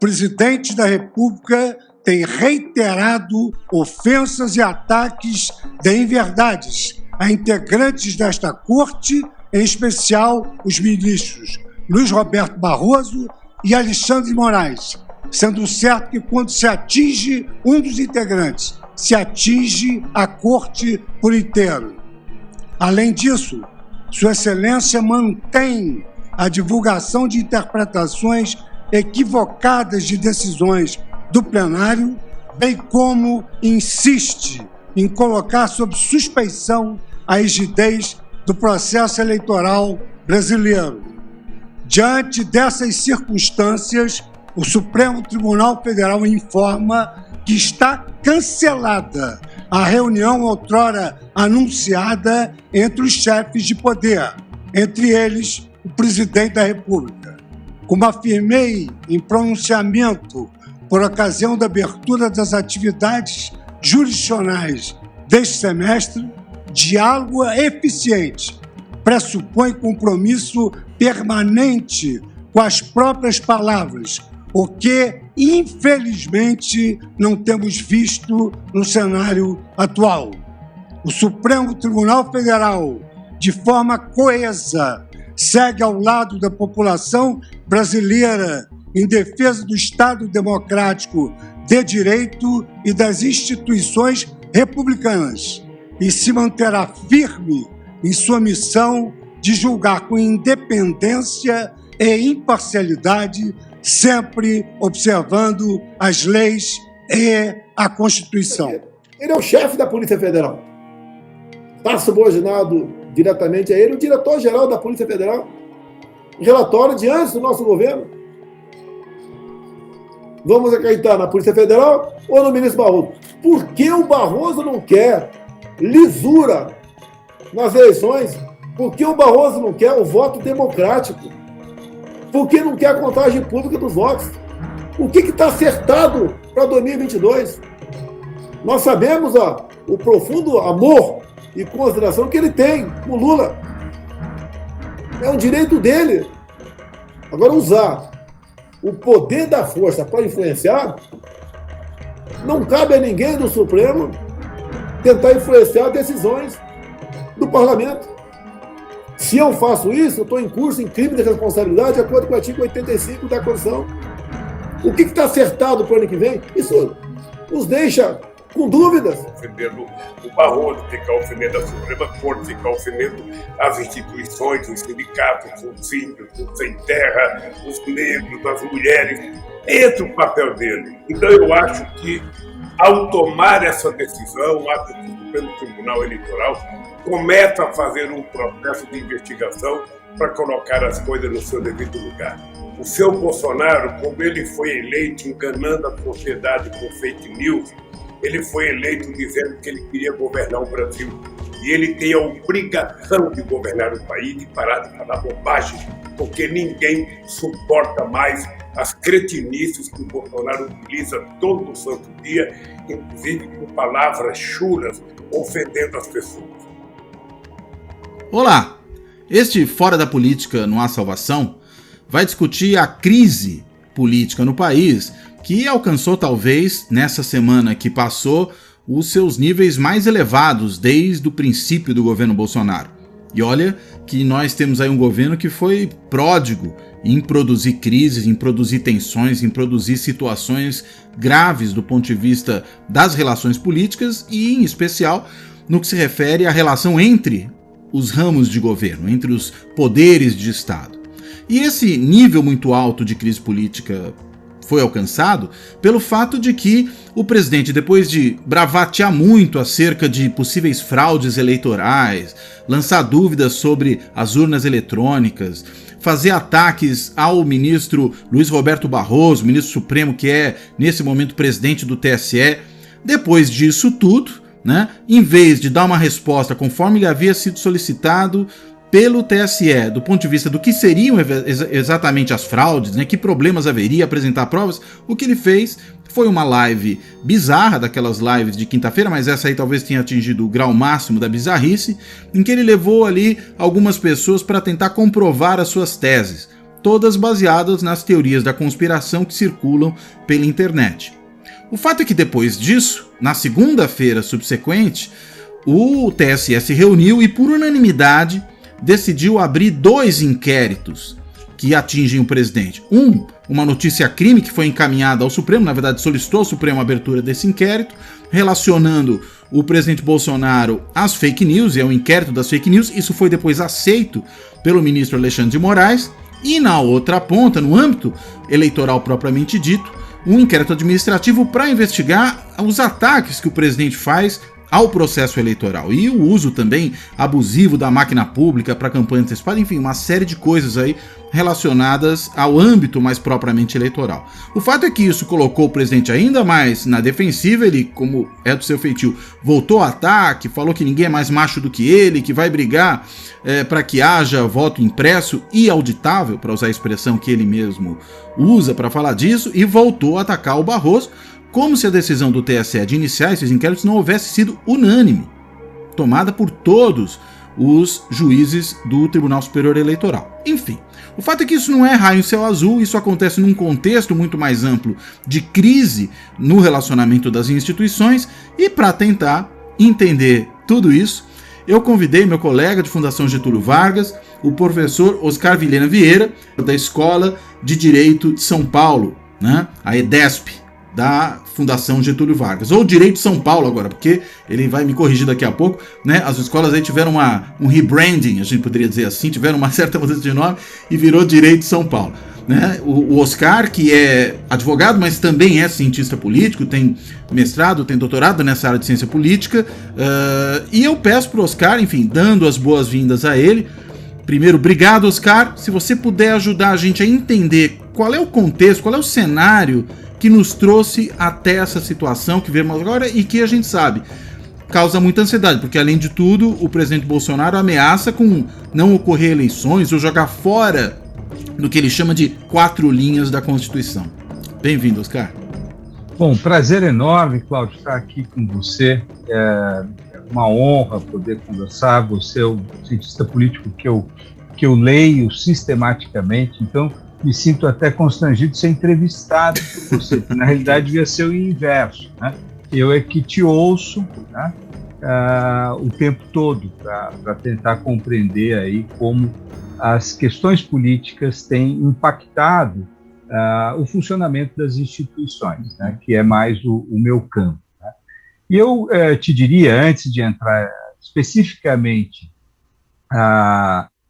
presidente da República tem reiterado ofensas e ataques de inverdades a integrantes desta corte, em especial os ministros Luiz Roberto Barroso e Alexandre de Moraes, sendo certo que quando se atinge um dos integrantes, se atinge a corte por inteiro. Além disso, Sua Excelência mantém a divulgação de interpretações equivocadas de decisões do plenário, bem como insiste em colocar sob suspeição a rigidez do processo eleitoral brasileiro. Diante dessas circunstâncias, o Supremo Tribunal Federal informa que está cancelada a reunião outrora anunciada entre os chefes de poder, entre eles o presidente da República. Como afirmei em pronunciamento por ocasião da abertura das atividades jurisdicionais deste semestre, diálogo eficiente pressupõe compromisso permanente com as próprias palavras, o que, infelizmente, não temos visto no cenário atual. O Supremo Tribunal Federal, de forma coesa, segue ao lado da população brasileira em defesa do Estado democrático de direito e das instituições republicanas e se manterá firme em sua missão de julgar com independência e imparcialidade, sempre observando as leis e a Constituição. Ele é o chefe da Polícia Federal. Está subordinado diretamente a ele o diretor-geral da Polícia Federal, relatório de antes do nosso governo. Vamos acreditar na Polícia Federal ou no ministro Barroso? Por que o Barroso não quer lisura nas eleições? Por que o Barroso não quer o voto democrático? Por que não quer a contagem pública dos votos? O que está acertado para 2022? Nós sabemos o profundo amor e consideração que ele tem com Lula. É um direito dele. Agora, usar o poder da força para influenciar, não cabe a ninguém do Supremo tentar influenciar decisões do Parlamento. Se eu faço isso, eu estou em curso em crime de responsabilidade de acordo com o artigo 85 da Constituição. O que está acertado para o ano que vem? Isso nos deixa com dúvidas. Ofendendo o Barroso, fica ofendendo a Suprema Corte, fica ofendendo as instituições, os sindicatos, os índios, os sem terra, os negros, as mulheres. Esse é o papel dele. Então eu acho que, ao tomar essa decisão, acho que o Supremo Tribunal Eleitoral começa a fazer um processo de investigação para colocar as coisas no seu devido lugar. O seu Bolsonaro, como ele foi eleito enganando a sociedade com fake news, ele foi eleito dizendo que ele queria governar o Brasil. E ele tem a obrigação de governar o país e parar de falar bobagem, porque ninguém suporta mais as cretinices que o Bolsonaro utiliza todo santo dia, inclusive com palavras chulas, ofendendo as pessoas. Olá! Este Fora da Política Não Há Salvação vai discutir a crise política no país, que alcançou talvez, nessa semana que passou, os seus níveis mais elevados desde o princípio do governo Bolsonaro. E olha que nós temos aí um governo que foi pródigo em produzir crises, em produzir tensões, em produzir situações graves do ponto de vista das relações políticas e, em especial, no que se refere à relação entre os ramos de governo, entre os poderes de Estado. E esse nível muito alto de crise política foi alcançado pelo fato de que o presidente, depois de bravatear muito acerca de possíveis fraudes eleitorais, lançar dúvidas sobre as urnas eletrônicas, fazer ataques ao ministro Luiz Roberto Barroso, ministro supremo que é, nesse momento, presidente do TSE, depois disso tudo, em vez de dar uma resposta conforme lhe havia sido solicitado pelo TSE, do ponto de vista do que seriam exatamente as fraudes, que problemas haveria, apresentar provas, o que ele fez foi uma live bizarra, daquelas lives de quinta-feira, mas essa aí talvez tenha atingido o grau máximo da bizarrice, em que ele levou ali algumas pessoas para tentar comprovar as suas teses. todas baseadas nas teorias da conspiração que circulam pela internet. O fato é que depois disso, na segunda-feira subsequente, o TSE se reuniu e, por unanimidade, decidiu abrir 2 inquéritos que atingem o presidente. Uma notícia-crime que foi encaminhada ao Supremo, na verdade solicitou ao Supremo a abertura desse inquérito, relacionando o presidente Bolsonaro às fake news, é o inquérito das fake news. Isso foi depois aceito pelo ministro Alexandre de Moraes. E na outra ponta, no âmbito eleitoral propriamente dito, um inquérito administrativo para investigar os ataques que o presidente faz ao processo eleitoral e o uso também abusivo da máquina pública para campanha antecipada, enfim, uma série de coisas aí relacionadas ao âmbito mais propriamente eleitoral. O fato é que isso colocou o presidente ainda mais na defensiva. Ele, como é do seu feitio, voltou ao ataque, falou que ninguém é mais macho do que ele, que vai brigar para que haja voto impresso e auditável, para usar a expressão que ele mesmo usa para falar disso, e voltou a atacar o Barroso, como se a decisão do TSE de iniciar esses inquéritos não houvesse sido unânime, tomada por todos os juízes do Tribunal Superior Eleitoral. Enfim, o fato é que isso não é raio em céu azul, isso acontece num contexto muito mais amplo de crise no relacionamento das instituições, e para tentar entender tudo isso, eu convidei meu colega de Fundação Getúlio Vargas, o professor Oscar Vilhena Vieira, da Escola de Direito de São Paulo, né, a EDESP, da Fundação Getúlio Vargas, ou Direito de São Paulo agora, porque ele vai me corrigir daqui a pouco, né? As escolas aí tiveram um rebranding, a gente poderia dizer assim, tiveram uma certa mudança de nome e virou Direito de São Paulo, né? O Oscar, que é advogado, mas também é cientista político, tem mestrado, tem doutorado nessa área de ciência política, e eu peço para o Oscar, enfim, dando as boas-vindas a ele. Primeiro, obrigado, Oscar. Se você puder ajudar a gente a entender qual é o contexto, qual é o cenário que nos trouxe até essa situação que vemos agora e que a gente sabe causa muita ansiedade, porque além de tudo o presidente Bolsonaro ameaça com não ocorrer eleições ou jogar fora do que ele chama de 4 linhas da Constituição. Bem-vindo, Oscar. Bom, prazer enorme, Cláudio, estar aqui com você. É uma honra poder conversar. Você é o cientista político que eu leio sistematicamente, então me sinto até constrangido de ser entrevistado por você, que na realidade devia ser o inverso, né? Eu é que te ouço, né, o tempo todo para tentar compreender aí como as questões políticas têm impactado o funcionamento das instituições, né, que é mais o meu campo, né? E eu te diria, antes de entrar especificamente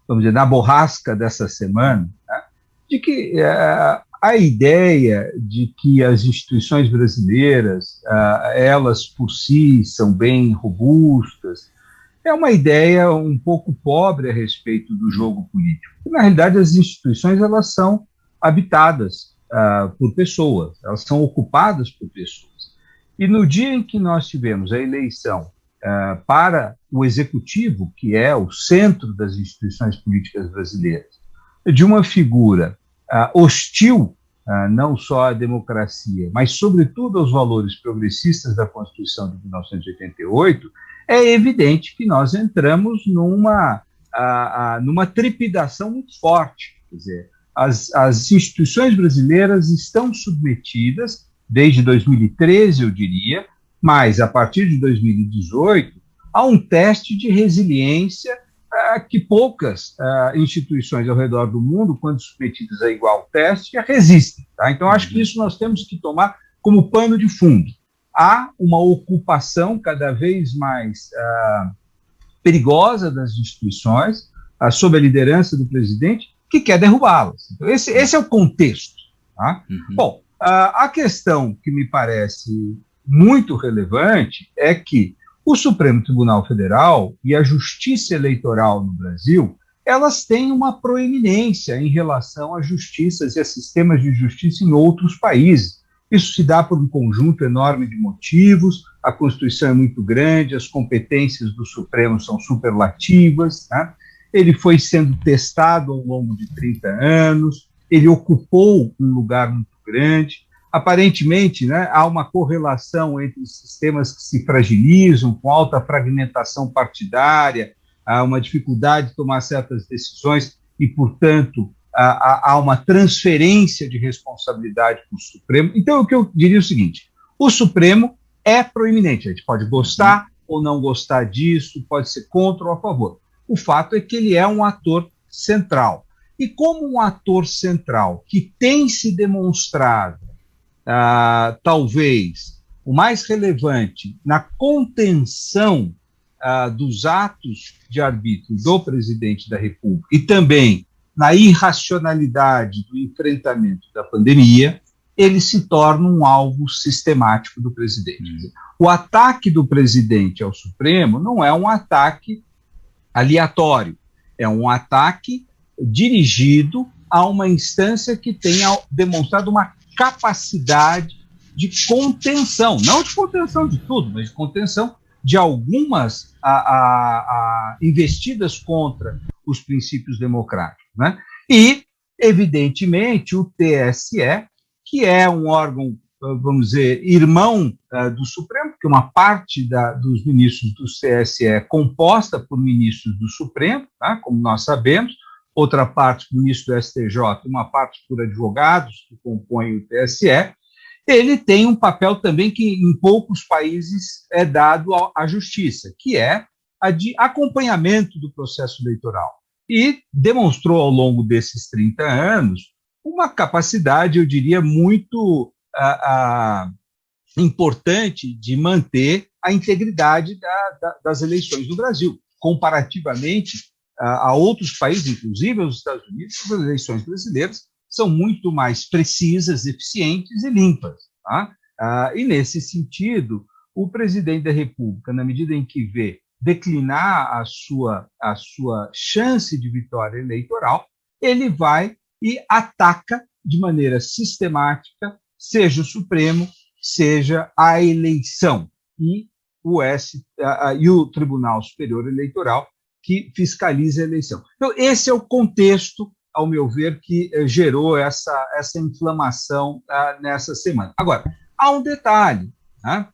vamos dizer, na borrasca dessa semana, né, de que a ideia de que as instituições brasileiras, elas por si são bem robustas, é uma ideia um pouco pobre a respeito do jogo político. Na realidade, as instituições elas são habitadas por pessoas, elas são ocupadas por pessoas. E no dia em que nós tivemos a eleição para o executivo, que é o centro das instituições políticas brasileiras, de uma figura hostil, não só à democracia, mas sobretudo aos valores progressistas da Constituição de 1988, é evidente que nós entramos numa trepidação muito forte. Quer dizer, as instituições brasileiras estão submetidas, desde 2013, eu diria, mas a partir de 2018, a um teste de resiliência que poucas instituições ao redor do mundo, quando submetidas a igual teste, resistem. Tá? Então, acho que isso nós temos que tomar como pano de fundo. Há uma ocupação cada vez mais perigosa das instituições, sob a liderança do presidente, que quer derrubá-las. Então, esse é o contexto. Tá? Bom, a questão que me parece muito relevante é que o Supremo Tribunal Federal e a Justiça Eleitoral no Brasil, elas têm uma proeminência em relação a justiças e a sistemas de justiça em outros países. Isso se dá por um conjunto enorme de motivos. A Constituição é muito grande, as competências do Supremo são superlativas, né? Ele foi sendo testado ao longo de 30 anos, ele ocupou um lugar muito grande. Aparentemente, né, há uma correlação entre sistemas que se fragilizam, com alta fragmentação partidária, há uma dificuldade de tomar certas decisões e, portanto, há uma transferência de responsabilidade para o Supremo. Então, o que eu diria é o seguinte: o Supremo é proeminente. A gente pode gostar ou não gostar disso, pode ser contra ou a favor. O fato é que ele é um ator central. E como um ator central que tem se demonstrado, talvez, o mais relevante na contenção dos atos de arbítrio do presidente da República e também na irracionalidade do enfrentamento da pandemia, ele se torna um alvo sistemático do presidente. O ataque do presidente ao Supremo não é um ataque aleatório, é um ataque dirigido a uma instância que tenha demonstrado uma capacidade de contenção, não de contenção de tudo, mas de contenção de algumas investidas contra os princípios democráticos, né? E, evidentemente, o TSE, que é um órgão, vamos dizer, irmão do Supremo, porque uma parte dos ministros do TSE é composta por ministros do Supremo, tá? Como nós sabemos, outra parte por ministro do STJ, uma parte por advogados que compõem o TSE. Ele tem um papel também que em poucos países é dado à justiça, que é a de acompanhamento do processo eleitoral. E demonstrou ao longo desses 30 anos uma capacidade, eu diria, muito importante de manter a integridade das eleições no Brasil, comparativamente a outros países, inclusive aos Estados Unidos. As eleições brasileiras são muito mais precisas, eficientes e limpas. Tá? E, nesse sentido, o presidente da República, na medida em que vê declinar a sua chance de vitória eleitoral, ele vai e ataca de maneira sistemática, seja o Supremo, seja a eleição, e o Tribunal Superior Eleitoral, que fiscaliza a eleição. Então, esse é o contexto, ao meu ver, que gerou essa inflamação nessa semana. Agora, há um detalhe, né?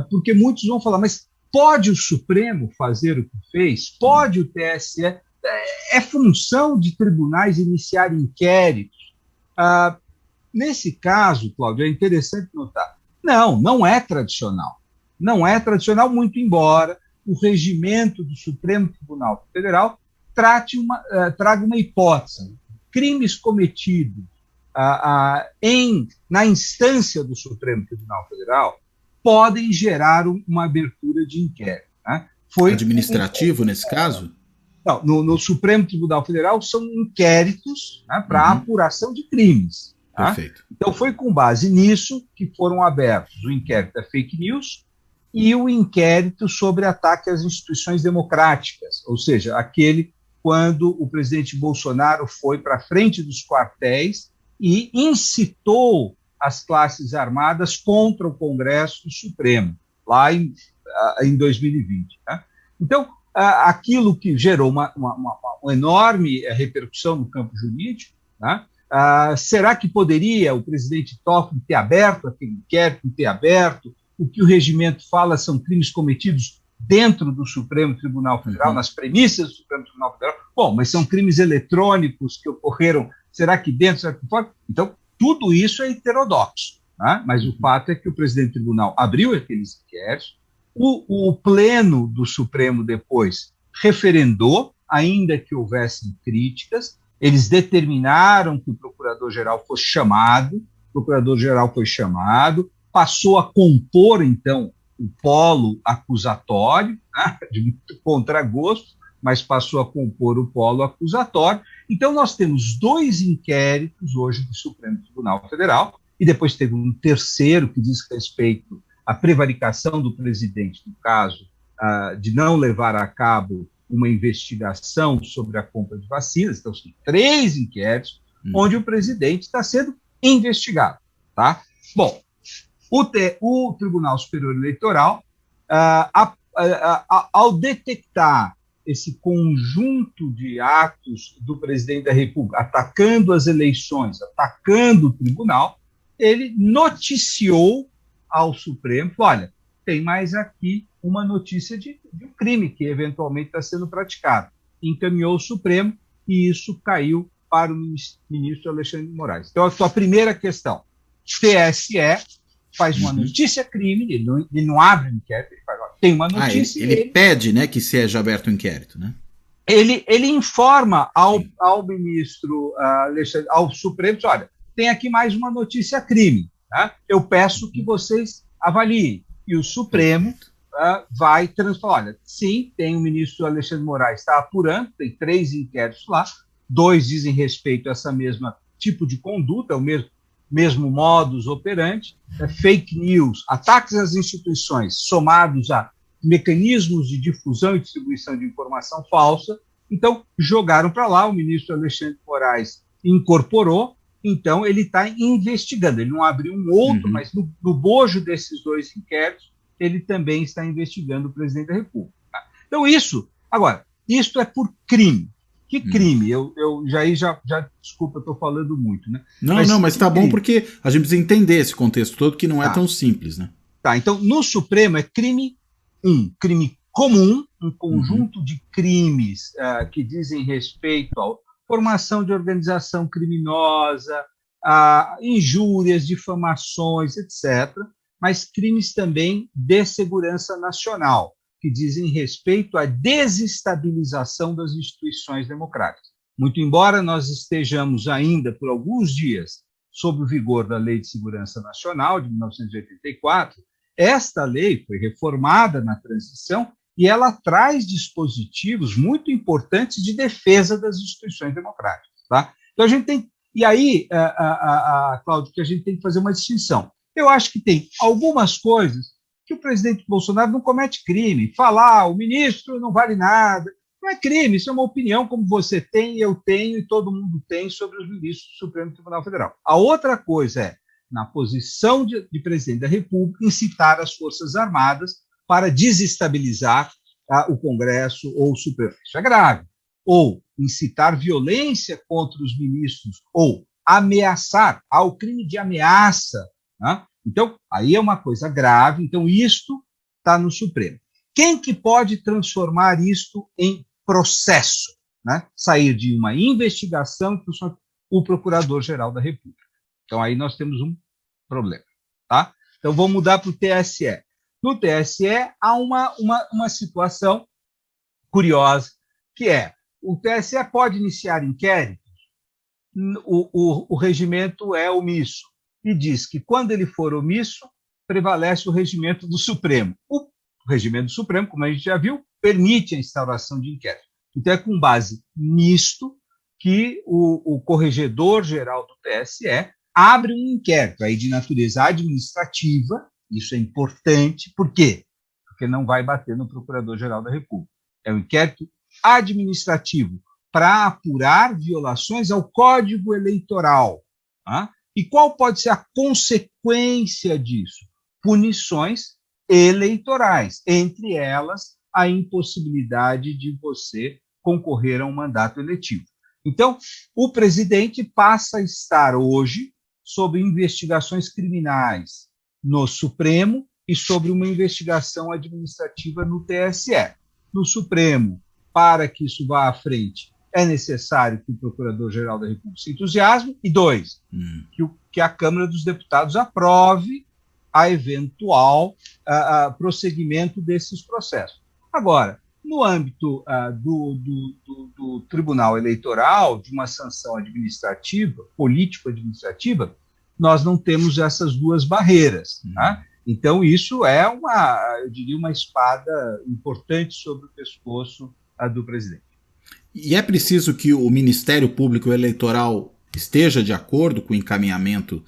Porque muitos vão falar, mas pode o Supremo fazer o que fez? Pode o TSE? É função de tribunais iniciar inquéritos? Nesse caso, Cláudio, é interessante notar, não é tradicional. Não é tradicional, muito embora o regimento do Supremo Tribunal Federal traga uma hipótese. Crimes cometidos na instância do Supremo Tribunal Federal podem gerar uma abertura de inquérito. Né? Administrativo, nesse caso? Não, no Supremo Tribunal Federal são inquéritos, né, para apuração de crimes. Tá? Perfeito. Então, foi com base nisso que foram abertos o inquérito da fake news e o inquérito sobre ataque às instituições democráticas, ou seja, aquele quando o presidente Bolsonaro foi para a frente dos quartéis e incitou as classes armadas contra o Congresso Supremo, lá em 2020. Né? Então, aquilo que gerou uma enorme repercussão no campo jurídico, né? Será que poderia o presidente Toffoli ter aberto aquele inquérito, ter aberto? O que o regimento fala são crimes cometidos dentro do Supremo Tribunal Federal, nas premissas do Supremo Tribunal Federal. Bom, mas são crimes eletrônicos que ocorreram, será que dentro, será que fora? Então, tudo isso é heterodoxo. Né? Mas o fato é que o presidente do tribunal abriu aqueles inquéritos, o pleno do Supremo depois referendou, ainda que houvessem críticas, eles determinaram que o procurador-geral fosse chamado, o procurador-geral foi chamado, passou a compor, então, o polo acusatório, né, de muito contragosto, mas passou a compor o polo acusatório. Então, nós temos 2 inquéritos hoje do Supremo Tribunal Federal, e depois teve um terceiro que diz respeito à prevaricação do presidente, no caso de não levar a cabo uma investigação sobre a compra de vacinas. Então, são 3 inquéritos onde o presidente está sendo investigado. Tá? Bom, o Tribunal Superior Eleitoral, ao detectar esse conjunto de atos do presidente da República atacando as eleições, atacando o tribunal, ele noticiou ao Supremo, olha, tem mais aqui uma notícia de um crime que eventualmente está sendo praticado. Encaminhou o Supremo e isso caiu para o ministro Alexandre de Moraes. Então, a sua primeira questão, TSE faz uma notícia-crime, ele não abre um inquérito, ele faz, tem uma notícia... Ele pede, né, que seja aberto um inquérito, né? Ele informa ao ministro Alexandre, ao Supremo, olha, tem aqui mais uma notícia-crime, tá? Eu peço que vocês avaliem. E o Supremo vai transformar. Olha, sim, tem o ministro Alexandre de Moraes, está apurando, tem 3 inquéritos lá, 2 dizem respeito a essa mesma tipo de conduta, o mesmo modus operandi, fake news, ataques às instituições somados a mecanismos de difusão e distribuição de informação falsa. Então, jogaram para lá, o ministro Alexandre de Moraes incorporou, então ele está investigando, ele não abriu um outro, mas no bojo desses 2 inquéritos, ele também está investigando o presidente da República. Tá? Então, isso é por crime. Que crime? Eu já desculpa, eu estou falando muito, né? Mas tá bom, porque a gente precisa entender esse contexto todo, que não é tão simples, né? Tá, então, no Supremo é crime comum, um conjunto de crimes que dizem respeito à formação de organização criminosa, a injúrias, difamações, etc., mas crimes também de segurança nacional, que dizem respeito à desestabilização das instituições democráticas. Muito embora nós estejamos ainda, por alguns dias, sob o vigor da Lei de Segurança Nacional, de 1984, esta lei foi reformada na transição e ela traz dispositivos muito importantes de defesa das instituições democráticas. Tá? Então, a gente tem... E aí, Cláudio, que a gente tem que fazer uma distinção. Eu acho que tem algumas coisas que o presidente Bolsonaro não comete crime. Falar, o ministro não vale nada. Não é crime, isso é uma opinião como você tem, eu tenho e todo mundo tem sobre os ministros do Supremo Tribunal Federal. A outra coisa é, na posição de presidente da República, incitar as Forças Armadas para desestabilizar o Congresso ou o Supremo. Isso é grave. Ou incitar violência contra os ministros, ou ameaçar, ao crime de ameaça. Né? Então, aí é uma coisa grave. Então, isto está no Supremo. Quem que pode transformar isto em processo? Né? Sair de uma investigação e transformar o Procurador-Geral da República. Então, aí nós temos um problema. Tá? Então, vou mudar para o TSE. No TSE, há uma situação curiosa, que é, o TSE pode iniciar inquéritos, o regimento é omisso, e diz que, quando ele for omisso, prevalece o regimento do Supremo. O regimento do Supremo, como a gente já viu, permite a instauração de inquérito. Então, é com base nisto que o Corregedor-Geral do TSE abre um inquérito aí de natureza administrativa. Isso é importante. Por quê? Porque não vai bater no Procurador-Geral da República. É um inquérito administrativo para apurar violações ao Código Eleitoral. Tá? E qual pode ser a consequência disso? Punições eleitorais, entre elas a impossibilidade de você concorrer a um mandato eletivo. Então, o presidente passa a estar hoje sob investigações criminais no Supremo e sobre uma investigação administrativa no TSE. No Supremo, para que isso vá à frente, é necessário que o Procurador-Geral da República se entusiasme, e 2, que a Câmara dos Deputados aprove a eventual prosseguimento desses processos. Agora, no âmbito do Tribunal Eleitoral, de uma sanção administrativa, político-administrativa, nós não temos essas duas barreiras. Tá? Então, isso é eu diria, uma espada importante sobre o pescoço do presidente. E é preciso que o Ministério Público Eleitoral esteja de acordo com o encaminhamento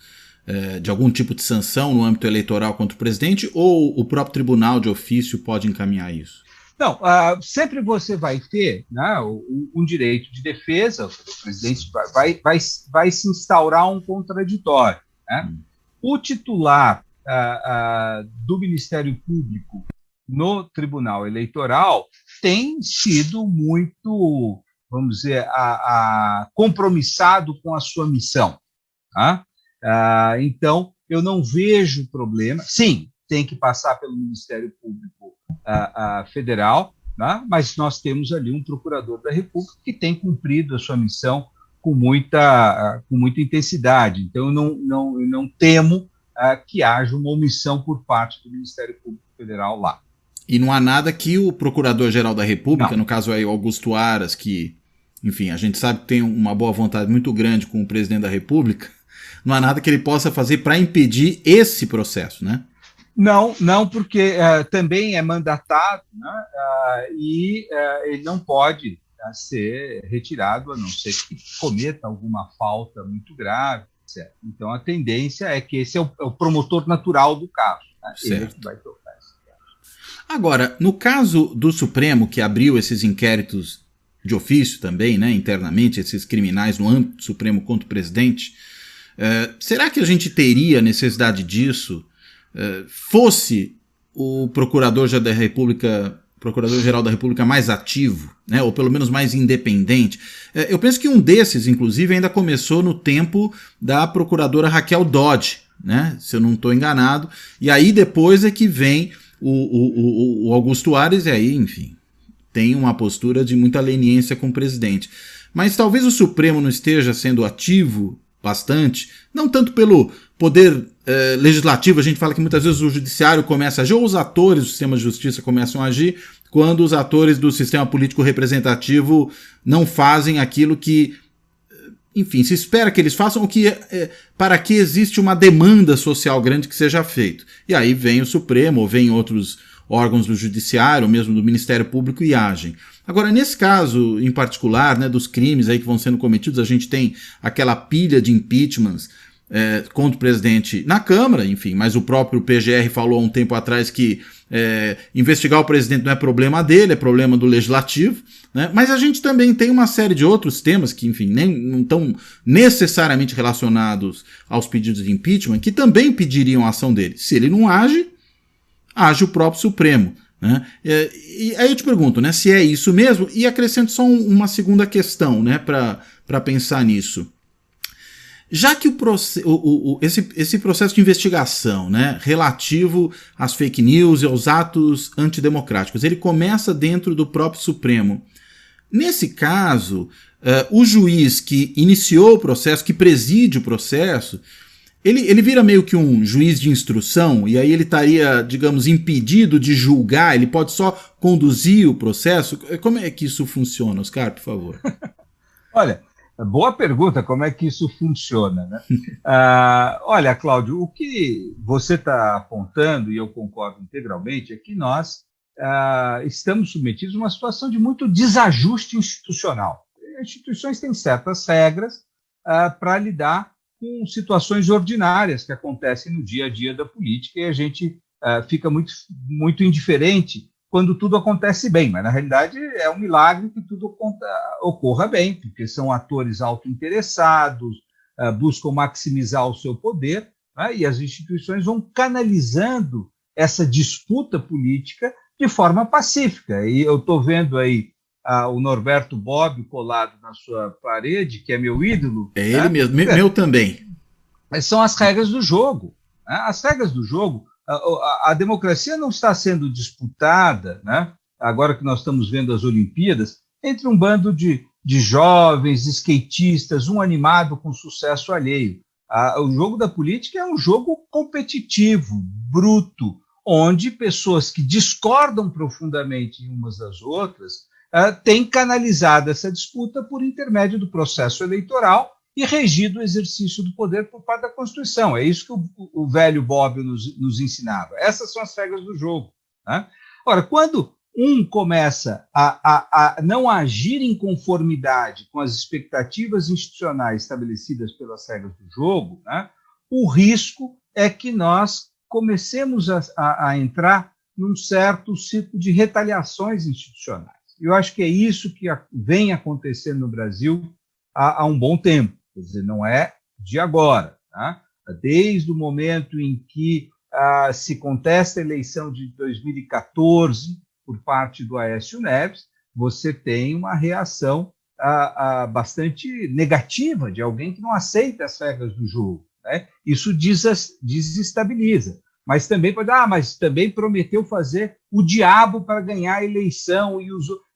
de algum tipo de sanção no âmbito eleitoral contra o presidente, ou o próprio tribunal de ofício pode encaminhar isso? Não, sempre você vai ter, né, um direito de defesa, o presidente vai se instaurar um contraditório. Né? O titular do Ministério Público no Tribunal Eleitoral tem sido muito, vamos dizer, compromissado com a sua missão. Tá? Então, eu não vejo problema. Sim, tem que passar pelo Ministério Público Federal, tá? Mas nós temos ali um procurador da República que tem cumprido a sua missão com muita intensidade. Então, eu não temo que haja uma omissão por parte do Ministério Público Federal lá. E não há nada que o Procurador-Geral da República, não. No caso aí o Augusto Aras, que, enfim, a gente sabe que tem uma boa vontade muito grande com o presidente da República, não há nada que ele possa fazer para impedir esse processo, né? Não, porque também é mandatado, né, e ele não pode ser retirado, a não ser que cometa alguma falta muito grave, etc. Então, a tendência é que esse é o promotor natural do caso. Né? Ele é que vai tocar esse caso. Agora, no caso do Supremo, que abriu esses inquéritos de ofício também, né, internamente, esses criminais no âmbito do Supremo contra o presidente, será que a gente teria necessidade disso fosse o Procurador-Geral da República mais ativo, né, ou pelo menos mais independente? Eu penso que um desses, inclusive, ainda começou no tempo da procuradora Raquel Dodge, né, se eu não estou enganado, e aí depois é que vem o Augusto Aras, e aí, enfim, tem uma postura de muita leniência com o presidente. Mas talvez o Supremo não esteja sendo ativo bastante, não tanto pelo poder legislativo, a gente fala que muitas vezes o judiciário começa a agir, ou os atores do sistema de justiça começam a agir, quando os atores do sistema político representativo não fazem aquilo que, enfim, se espera que eles façam, o que para que existe uma demanda social grande que seja feito. E aí vem o Supremo, ou vem outros órgãos do judiciário, ou mesmo do Ministério Público, e agem. Agora, nesse caso em particular, né, dos crimes aí que vão sendo cometidos, a gente tem aquela pilha de impeachments contra o presidente na Câmara, enfim, mas o próprio PGR falou há um tempo atrás que investigar o presidente não é problema dele, é problema do Legislativo, né? Mas a gente também tem uma série de outros temas que, enfim, não estão necessariamente relacionados aos pedidos de impeachment, que também pediriam a ação dele. Se ele não age o próprio Supremo, né? E aí eu te pergunto, né, se é isso mesmo, e acrescento só uma segunda questão, né, para pensar nisso. Já que esse processo de investigação, né, relativo às fake news e aos atos antidemocráticos, ele começa dentro do próprio Supremo. Nesse caso, o juiz que iniciou o processo, que preside o processo, ele vira meio que um juiz de instrução, e aí ele estaria, digamos, impedido de julgar, ele pode só conduzir o processo? Como é que isso funciona, Oscar, por favor? Olha, boa pergunta, como é que isso funciona, né? Olha, Cláudio, o que você está apontando, e eu concordo integralmente, é que nós estamos submetidos a uma situação de muito desajuste institucional. As instituições têm certas regras para lidar com situações ordinárias que acontecem no dia a dia da política, e a gente fica muito indiferente quando tudo acontece bem, mas na realidade é um milagre que tudo ocorra bem, porque são atores autointeressados, buscam maximizar o seu poder, né, e as instituições vão canalizando essa disputa política de forma pacífica. E eu estou vendo aí o Norberto Bobbio colado na sua parede, que é meu ídolo. É ele mesmo, meu também. Mas são as regras do jogo. Né? As regras do jogo, a democracia não está sendo disputada, né? Agora que nós estamos vendo as Olimpíadas, entre um bando de jovens, skatistas, um animado com sucesso alheio. O jogo da política é um jogo competitivo, bruto, onde pessoas que discordam profundamente umas das outras têm canalizado essa disputa por intermédio do processo eleitoral e regido o exercício do poder por parte da Constituição. É isso que o velho Bobbio nos ensinava. Essas são as regras do jogo. Né? Ora, quando um começa a não agir em conformidade com as expectativas institucionais estabelecidas pelas regras do jogo, né, o risco é que nós comecemos a entrar num certo ciclo de retaliações institucionais. Eu acho que é isso que vem acontecendo no Brasil há um bom tempo. Quer dizer, não é de agora. Tá? Desde o momento em que se contesta a eleição de 2014 por parte do Aécio Neves, você tem uma reação bastante negativa de alguém que não aceita as regras do jogo. Né? Isso desestabiliza. Mas também pode, mas também prometeu fazer o diabo para ganhar a eleição.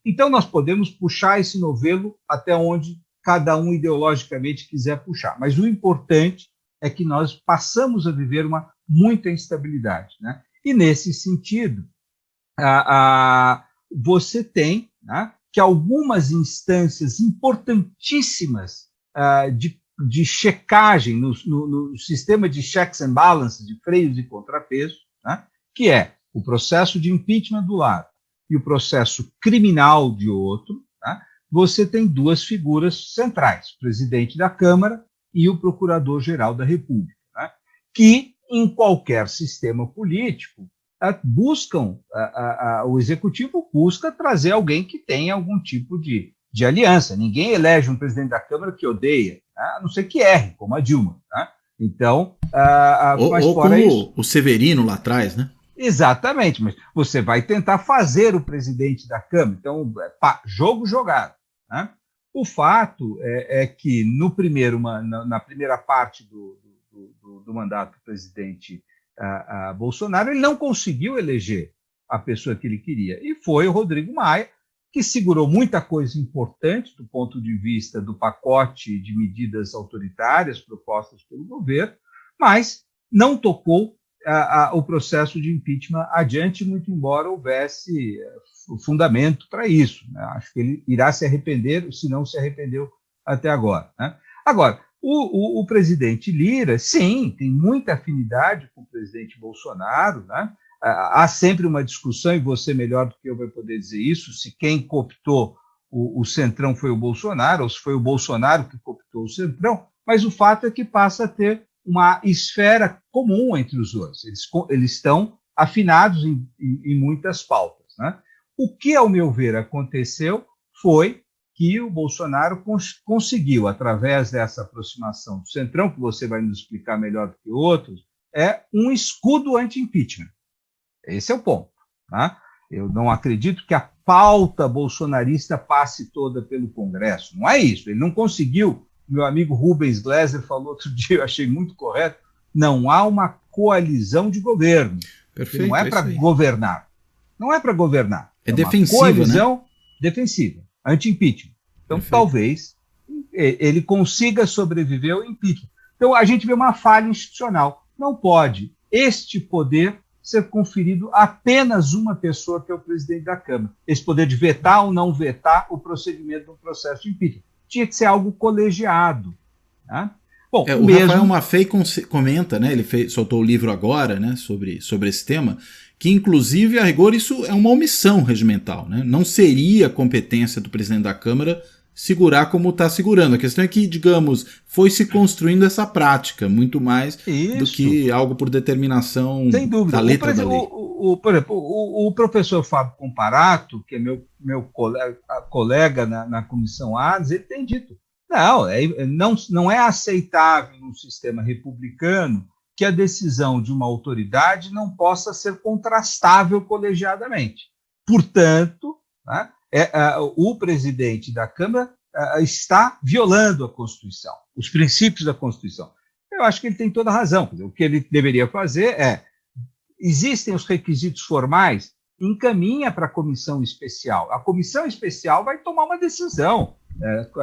Então, nós podemos puxar esse novelo até onde cada um ideologicamente quiser puxar. Mas o importante é que nós passamos a viver muita instabilidade, né? E, nesse sentido, você tem, né, que algumas instâncias importantíssimas de checagem no sistema de checks and balances, de freios e contrapesos, né, que é o processo de impeachment do lado e o processo criminal de outro, né, você tem duas figuras centrais, o presidente da Câmara e o procurador-geral da República, né, que, em qualquer sistema político, o executivo busca trazer alguém que tenha algum tipo de aliança. Ninguém elege um presidente da Câmara que odeia, né? A não ser que erre, como a Dilma. Né? Então, mas ou fora como isso, o Severino lá atrás, né? Exatamente, mas você vai tentar fazer o presidente da Câmara. Então, jogo jogado. Né? O fato é que na primeira parte do mandato do presidente Bolsonaro, ele não conseguiu eleger a pessoa que ele queria. E foi o Rodrigo Maia, que segurou muita coisa importante do ponto de vista do pacote de medidas autoritárias propostas pelo governo, mas não tocou o processo de impeachment adiante, muito embora houvesse fundamento para isso. Né? Acho que ele irá se arrepender, se não se arrependeu até agora. Né? Agora, o presidente Lira, sim, tem muita afinidade com o presidente Bolsonaro, né? Há sempre uma discussão, e você melhor do que eu vai poder dizer isso, se quem cooptou o Centrão foi o Bolsonaro, ou se foi o Bolsonaro que cooptou o Centrão, mas o fato é que passa a ter uma esfera comum entre os dois. Eles estão afinados em muitas pautas. Né? O que, ao meu ver, aconteceu foi que o Bolsonaro conseguiu, através dessa aproximação do Centrão, que você vai nos explicar melhor do que outros, um escudo anti-impeachment. Esse é o ponto. Tá? Eu não acredito que a pauta bolsonarista passe toda pelo Congresso. Não é isso. Ele não conseguiu. Meu amigo Rubens Gleiser falou outro dia, eu achei muito correto, não há uma coalizão de governo. Perfeito, não é para governar. Não é para governar. É defensiva, uma coalizão, né? Defensiva, anti-impeachment. Então, perfeito. Talvez ele consiga sobreviver ao impeachment. Então, a gente vê uma falha institucional. Não pode este poder ser conferido a apenas uma pessoa, que é o presidente da Câmara. Esse poder de vetar ou não vetar o procedimento do processo de impeachment. Tinha que ser algo colegiado. Né? Bom, o Rafael Maffei comenta, né, ele soltou o livro agora, né, sobre esse tema, que inclusive, a rigor, isso é uma omissão regimental. Né? Não seria competência do presidente da Câmara segurar como está segurando. A questão é que, digamos, foi se construindo essa prática, muito mais do que algo por determinação sem dúvida. Da letra da lei. Por exemplo, o professor Fábio Comparato, que é meu colega na Comissão ADES, ele tem dito, não é aceitável num sistema republicano que a decisão de uma autoridade não possa ser contrastável colegiadamente. Portanto, né, o presidente da Câmara está violando a Constituição, os princípios da Constituição. Eu acho que ele tem toda a razão. O que ele deveria fazer existem os requisitos formais, encaminha para a comissão especial. A comissão especial vai tomar uma decisão.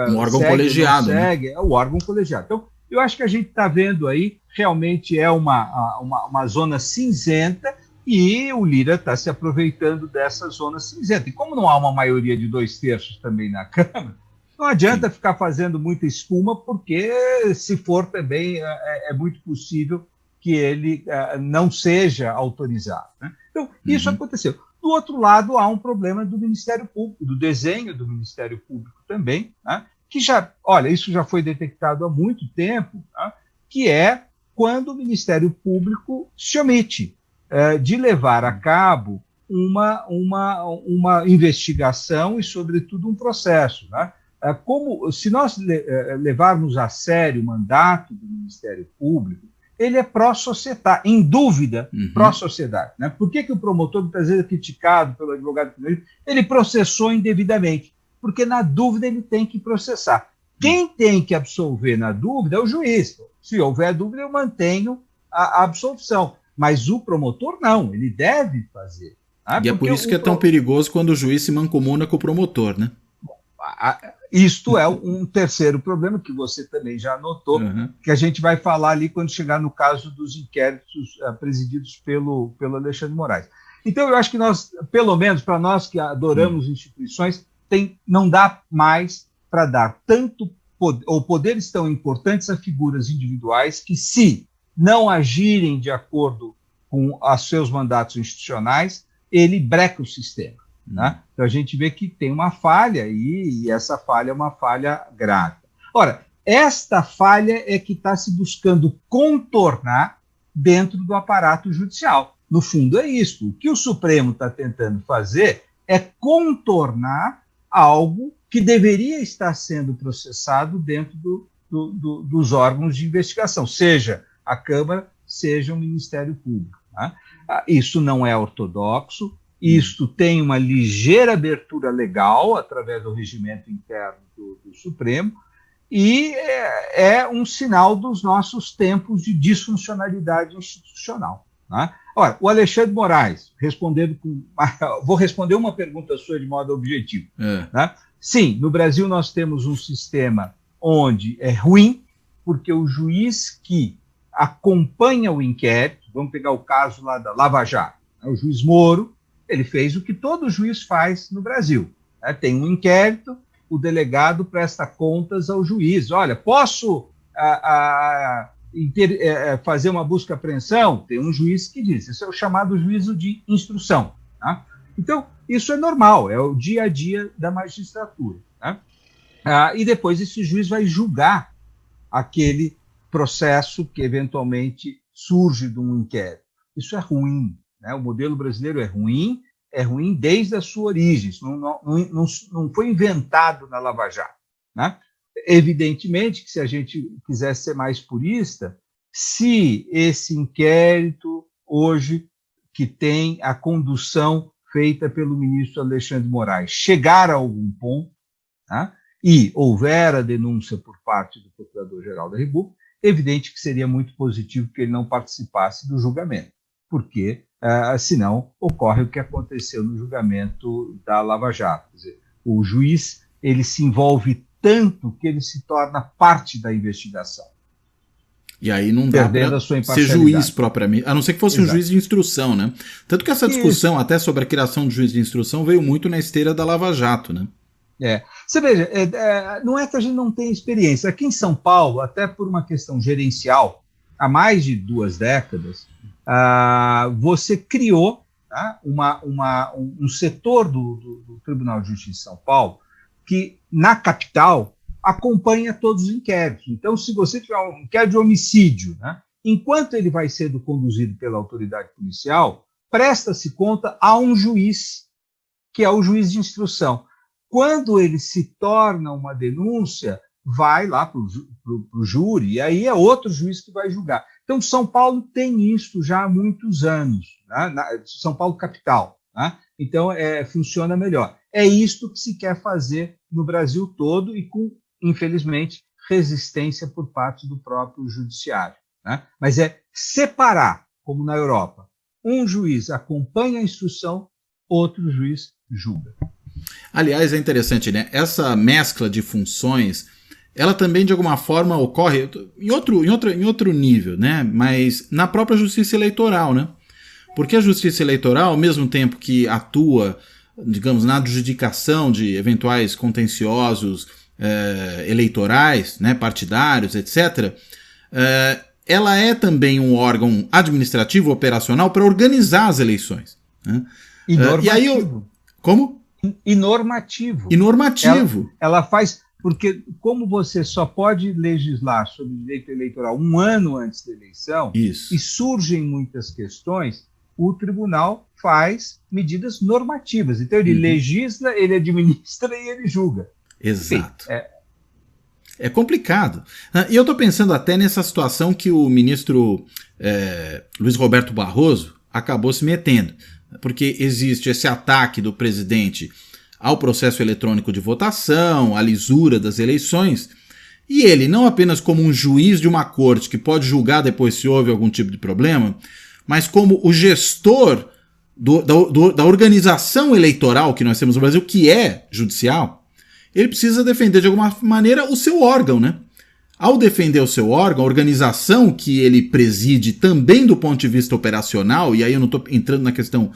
Um órgão colegiado. Segue, é o órgão colegiado. Então, eu acho que a gente está vendo aí, realmente é uma zona cinzenta, e o Lira está se aproveitando dessa zona cinzenta. E como não há uma maioria de 2/3 também na Câmara, não adianta ficar fazendo muita espuma, porque se for também é muito possível que ele não seja autorizado. Né? Então, isso aconteceu. Do outro lado, há um problema do Ministério Público, do desenho do Ministério Público também, né? Que isso já foi detectado há muito tempo, né? Que é quando o Ministério Público se omite de levar a cabo uma investigação e, sobretudo, um processo. Né? Se nós levarmos a sério o mandato do Ministério Público, ele é pró-sociedade, em dúvida, pró-sociedade. Né? Por que o promotor, muitas vezes, é criticado pelo advogado, ele processou indevidamente? Porque, na dúvida, ele tem que processar. Quem tem que absolver na dúvida é o juiz. Se houver dúvida, eu mantenho a absolvição. Mas o promotor não, ele deve fazer. E é por isso que é tão perigoso quando o juiz se mancomuna com o promotor, né? Isto é um terceiro problema que você também já anotou, que a gente vai falar ali quando chegar no caso dos inquéritos presididos pelo Alexandre de Moraes. Então, eu acho que nós, pelo menos para nós que adoramos instituições, não dá mais para dar tanto ou poderes tão importantes a figuras individuais que, se não agirem de acordo com os seus mandatos institucionais, ele breca o sistema. Né? Então, a gente vê que tem uma falha e essa falha é uma falha grave. Ora, esta falha é que está se buscando contornar dentro do aparato judicial. No fundo, é isso. O que o Supremo está tentando fazer é contornar algo que deveria estar sendo processado dentro dos órgãos de investigação, seja a Câmara, seja o Ministério Público. Né? Isso não é ortodoxo, isto tem uma ligeira abertura legal através do regimento interno do Supremo, e é um sinal dos nossos tempos de disfuncionalidade institucional. Né? Ora, o Alexandre de Moraes, vou responder uma pergunta sua de modo objetivo. Né? Sim, no Brasil nós temos um sistema onde é ruim, porque o juiz que acompanha o inquérito, vamos pegar o caso lá da Lava Jato, né? O juiz Moro, ele fez o que todo juiz faz no Brasil. Né? Tem um inquérito, o delegado presta contas ao juiz. Olha, posso fazer uma busca e apreensão? Tem um juiz que diz. Isso é o chamado juízo de instrução. Tá? Então, isso é normal, é o dia a dia da magistratura. Tá? E depois esse juiz vai julgar aquele processo que eventualmente surge de um inquérito. Isso é ruim. Né? O modelo brasileiro é ruim desde a sua origem. Isso não foi inventado na Lava Jato. Né? Evidentemente que, se a gente quisesse ser mais purista, se esse inquérito hoje, que tem a condução feita pelo ministro Alexandre de Moraes, chegar a algum ponto, tá? E houver a denúncia por parte do Procurador-Geral da República, evidente que seria muito positivo que ele não participasse do julgamento, porque senão ocorre o que aconteceu no julgamento da Lava Jato. Quer dizer, o juiz ele se envolve tanto que ele se torna parte da investigação. E aí não dá para ser juiz propriamente, a não ser que fosse um juiz de instrução, né? Tanto que essa discussão até sobre a criação de juiz de instrução veio muito na esteira da Lava Jato, né? Você veja, não é que a gente não tenha experiência. Aqui em São Paulo, até por uma questão gerencial, há mais de 2 décadas, você criou, tá, um setor do Tribunal de Justiça de São Paulo que, na capital, acompanha todos os inquéritos. Então, se você tiver um inquérito de homicídio, né, enquanto ele vai sendo conduzido pela autoridade policial, presta-se conta a um juiz, que é o juiz de instrução. Quando ele se torna uma denúncia, vai lá para o júri, e aí é outro juiz que vai julgar. Então, São Paulo tem isso já há muitos anos, né? São Paulo capital. Né? Então, funciona melhor. É isto que se quer fazer no Brasil todo e com, infelizmente, resistência por parte do próprio judiciário. Né? Mas é separar, como na Europa. Um juiz acompanha a instrução, outro juiz julga. Aliás, é interessante, né? Essa mescla de funções, ela também, de alguma forma, ocorre em outro nível, né? Mas na própria justiça eleitoral, né? Porque a justiça eleitoral, ao mesmo tempo que atua, digamos, na adjudicação de eventuais contenciosos eleitorais, né, partidários, etc., ela é também um órgão administrativo, operacional, para organizar as eleições. Né? E normativo. Como? E normativo. E normativo. Ela faz... Porque como você só pode legislar sobre direito eleitoral 1 ano antes da eleição, Isso. E surgem muitas questões, o tribunal faz medidas normativas. Então ele legisla, ele administra e ele julga. Exato. É complicado. E eu estou pensando até nessa situação que o ministro Luiz Roberto Barroso acabou se metendo. Porque existe esse ataque do presidente ao processo eletrônico de votação, à lisura das eleições, e ele, não apenas como um juiz de uma corte que pode julgar depois se houve algum tipo de problema, mas como o gestor da organização eleitoral que nós temos no Brasil, que é judicial, ele precisa defender de alguma maneira o seu órgão, né? Ao defender o seu órgão, a organização que ele preside também do ponto de vista operacional, e aí eu não estou entrando na questão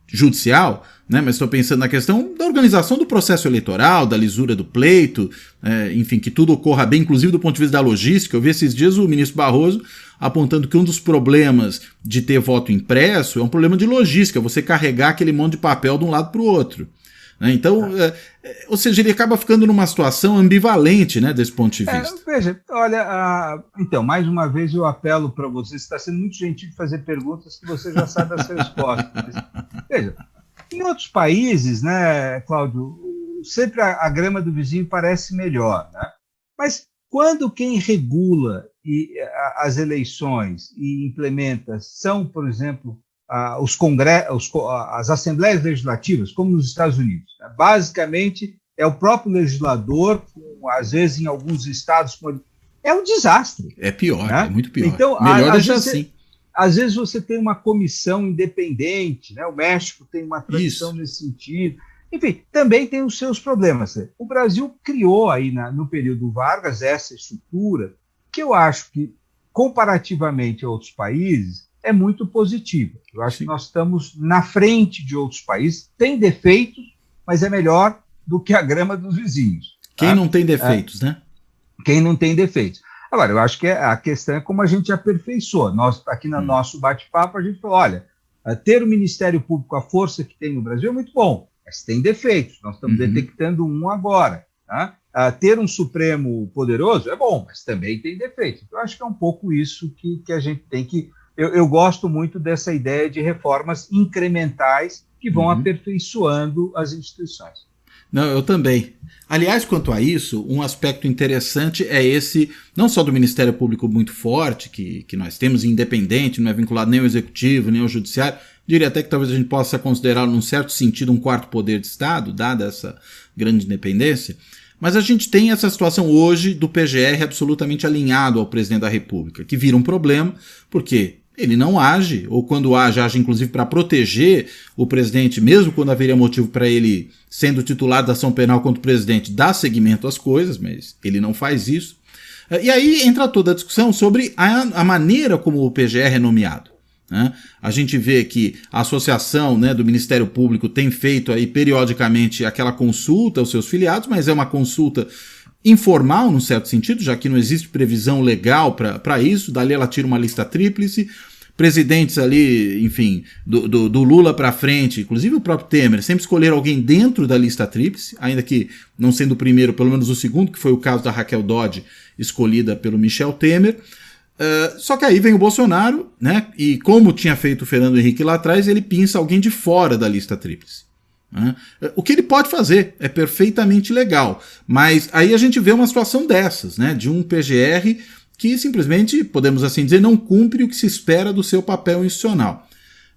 judicial, né, mas estou pensando na questão da organização do processo eleitoral, da lisura do pleito, enfim, que tudo ocorra bem, inclusive do ponto de vista da logística. Eu vi esses dias o ministro Barroso apontando que um dos problemas de ter voto impresso é um problema de logística, você carregar aquele monte de papel de um lado para o outro. Então, ou seja, ele acaba ficando numa situação ambivalente, né, desse ponto de vista. Veja, olha, então, mais uma vez eu apelo para você, você está sendo muito gentil de fazer perguntas que você já sabe as respostas. Veja, em outros países, né, Cláudio, sempre a grama do vizinho parece melhor, né? Mas quando quem regula as eleições e implementa são, por exemplo, as assembleias legislativas, como nos Estados Unidos. Né? Basicamente, é o próprio legislador, às vezes em alguns estados, é um desastre. É pior, né? É muito pior. Então, melhor deixar assim. Às vezes você tem uma comissão independente, né? O México tem uma tradição nesse sentido. Enfim, também tem os seus problemas. O Brasil criou aí no período Vargas essa estrutura que eu acho que, comparativamente a outros países, é muito positiva. Eu acho que nós estamos na frente de outros países. Tem defeitos, mas é melhor do que a grama dos vizinhos. Quem tá? não tem defeitos, né? Quem não tem defeitos. Agora, eu acho que a questão é como a gente aperfeiçoa. Nós, aqui no nosso bate-papo, a gente falou, olha, ter o Ministério Público, a força que tem no Brasil, é muito bom, mas tem defeitos. Nós estamos detectando um agora. Tá? Ter um Supremo poderoso é bom, mas também tem defeitos. Eu acho que é um pouco isso que a gente tem que... Eu gosto muito dessa ideia de reformas incrementais que vão aperfeiçoando as instituições. Não, eu também. Aliás, quanto a isso, um aspecto interessante é esse, não só do Ministério Público muito forte, que nós temos independente, não é vinculado nem ao Executivo, nem ao Judiciário, diria até que talvez a gente possa considerá-lo, num certo sentido, um quarto poder de Estado, dada essa grande independência, mas a gente tem essa situação hoje do PGR absolutamente alinhado ao presidente da República, que vira um problema, porque ele não age, ou quando age inclusive para proteger o presidente, mesmo quando haveria motivo para ele, sendo titular da ação penal contra o presidente, dar seguimento às coisas, mas ele não faz isso. E aí entra toda a discussão sobre a maneira como o PGR é nomeado. Né? A gente vê que a associação, né, do Ministério Público tem feito aí periodicamente aquela consulta aos seus filiados, mas é uma consulta informal, num certo sentido, já que não existe previsão legal para isso. Dali ela tira uma lista tríplice, presidentes ali, enfim, do Lula para frente, inclusive o próprio Temer, sempre escolheram alguém dentro da lista tríplice, ainda que não sendo o primeiro, pelo menos o segundo, que foi o caso da Raquel Dodge, escolhida pelo Michel Temer. Só que aí vem o Bolsonaro, né, e como tinha feito o Fernando Henrique lá atrás, ele pinça alguém de fora da lista tríplice. O que ele pode fazer é perfeitamente legal, mas aí a gente vê uma situação dessas, né, de um PGR que simplesmente, podemos assim dizer, não cumpre o que se espera do seu papel institucional.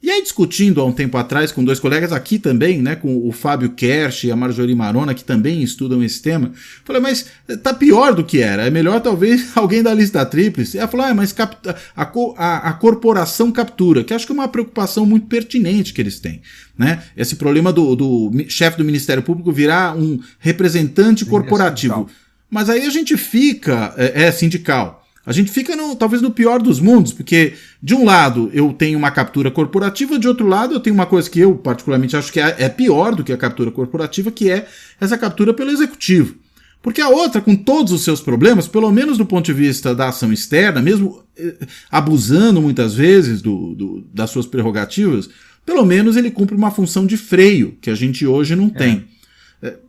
E aí, discutindo há um tempo atrás com dois colegas aqui também, né, com o Fábio Kersh e a Marjorie Marona, que também estudam esse tema, falei, mas tá pior do que era, é melhor talvez alguém da lista tríplice. Ela falou, mas a corporação captura, que acho que é uma preocupação muito pertinente que eles têm. Né? Esse problema do chefe do Ministério Público virar um representante corporativo. Mas aí a gente fica, sindical. A gente fica talvez no pior dos mundos, porque de um lado eu tenho uma captura corporativa, de outro lado eu tenho uma coisa que eu particularmente acho que é pior do que a captura corporativa, que é essa captura pelo executivo. Porque a outra, com todos os seus problemas, pelo menos do ponto de vista da ação externa, mesmo abusando muitas vezes das suas prerrogativas, pelo menos ele cumpre uma função de freio, que a gente hoje não tem.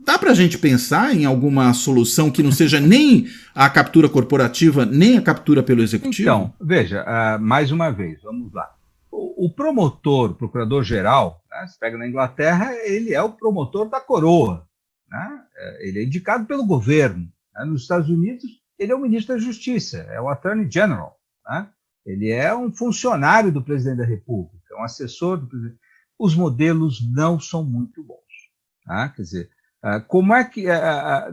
Dá para a gente pensar em alguma solução que não seja nem a captura corporativa, nem a captura pelo executivo? Então, veja, mais uma vez, vamos lá. O promotor, o procurador-geral, né, se pega na Inglaterra, ele é o promotor da coroa. Né? Ele é indicado pelo governo. Né? Nos Estados Unidos, ele é o ministro da Justiça, é o Attorney General. Né? Ele é um funcionário do presidente da República, é um assessor do presidente. Os modelos não são muito bons. Tá? Quer dizer, como é que,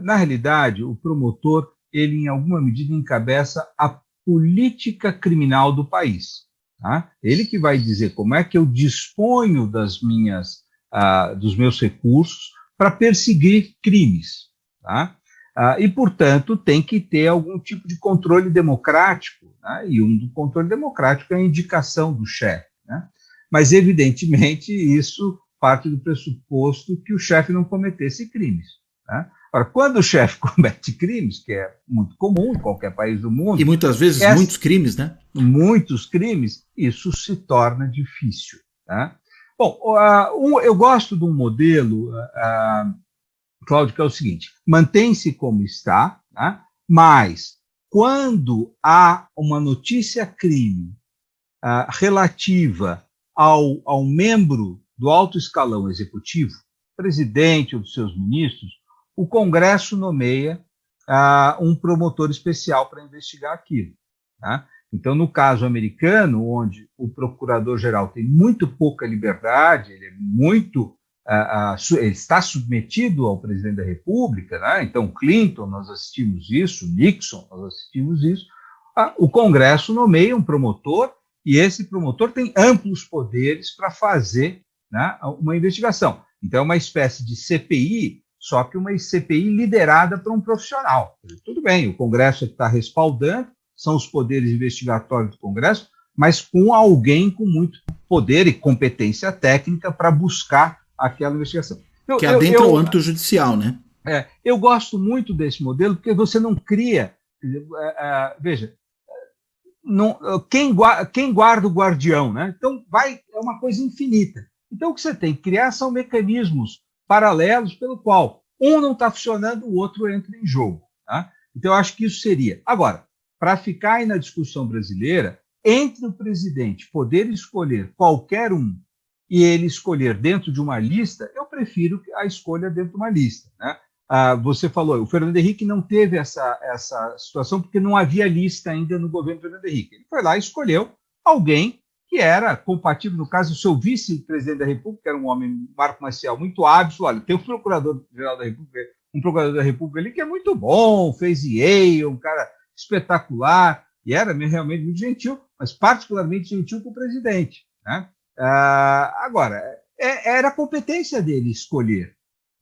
na realidade, o promotor, ele em alguma medida encabeça a política criminal do país. Tá? Ele que vai dizer como é que eu disponho dos meus recursos para perseguir crimes. tá? E, portanto, tem que ter algum tipo de controle democrático, né? E do controle democrático é a indicação do chefe, né? Mas, evidentemente, isso parte do pressuposto que o chefe não cometesse crimes, né? Ora, quando o chefe comete crimes, que é muito comum em qualquer país do mundo... E muitas vezes muitos crimes, né? Muitos crimes, isso se torna difícil, tá? Bom, eu gosto de um modelo, Cláudio, que é o seguinte: mantém-se como está, tá? Mas quando há uma notícia crime relativa ao membro do alto escalão executivo, presidente ou dos seus ministros, o Congresso nomeia um promotor especial para investigar aquilo, tá? Então, no caso americano, onde o procurador-geral tem muito pouca liberdade, ele é muito, ele está submetido ao presidente da República, né? Então, Clinton, nós assistimos isso, Nixon, nós assistimos isso, o Congresso nomeia um promotor e esse promotor tem amplos poderes para fazer, né, uma investigação. Então, é uma espécie de CPI, só que uma CPI liderada por um profissional. Tudo bem, o Congresso está respaldando, são os poderes investigatórios do Congresso, mas com alguém com muito poder e competência técnica para buscar aquela investigação. Que adentra o âmbito judicial, né? Eu gosto muito desse modelo, porque você não cria... veja, quem guarda o guardião, né? Então, é uma coisa infinita. Então, o que você tem que criar são mecanismos paralelos pelo qual um não está funcionando, o outro entra em jogo, tá? Então, eu acho que isso seria... Agora, para ficar aí na discussão brasileira, entre o presidente poder escolher qualquer um e ele escolher dentro de uma lista, eu prefiro a escolha dentro de uma lista, né? Você falou, o Fernando Henrique não teve essa situação porque não havia lista ainda no governo do Fernando Henrique. Ele foi lá e escolheu alguém que era compatível, no caso, o seu vice-presidente da República, era um homem, Marco Maciel, muito hábil. Olha, tem um procurador-geral da República, um procurador da República ali que é muito bom, fez Yale, um cara espetacular, e era realmente muito gentil, mas particularmente gentil com o presidente, né? Agora, era a competência dele escolher,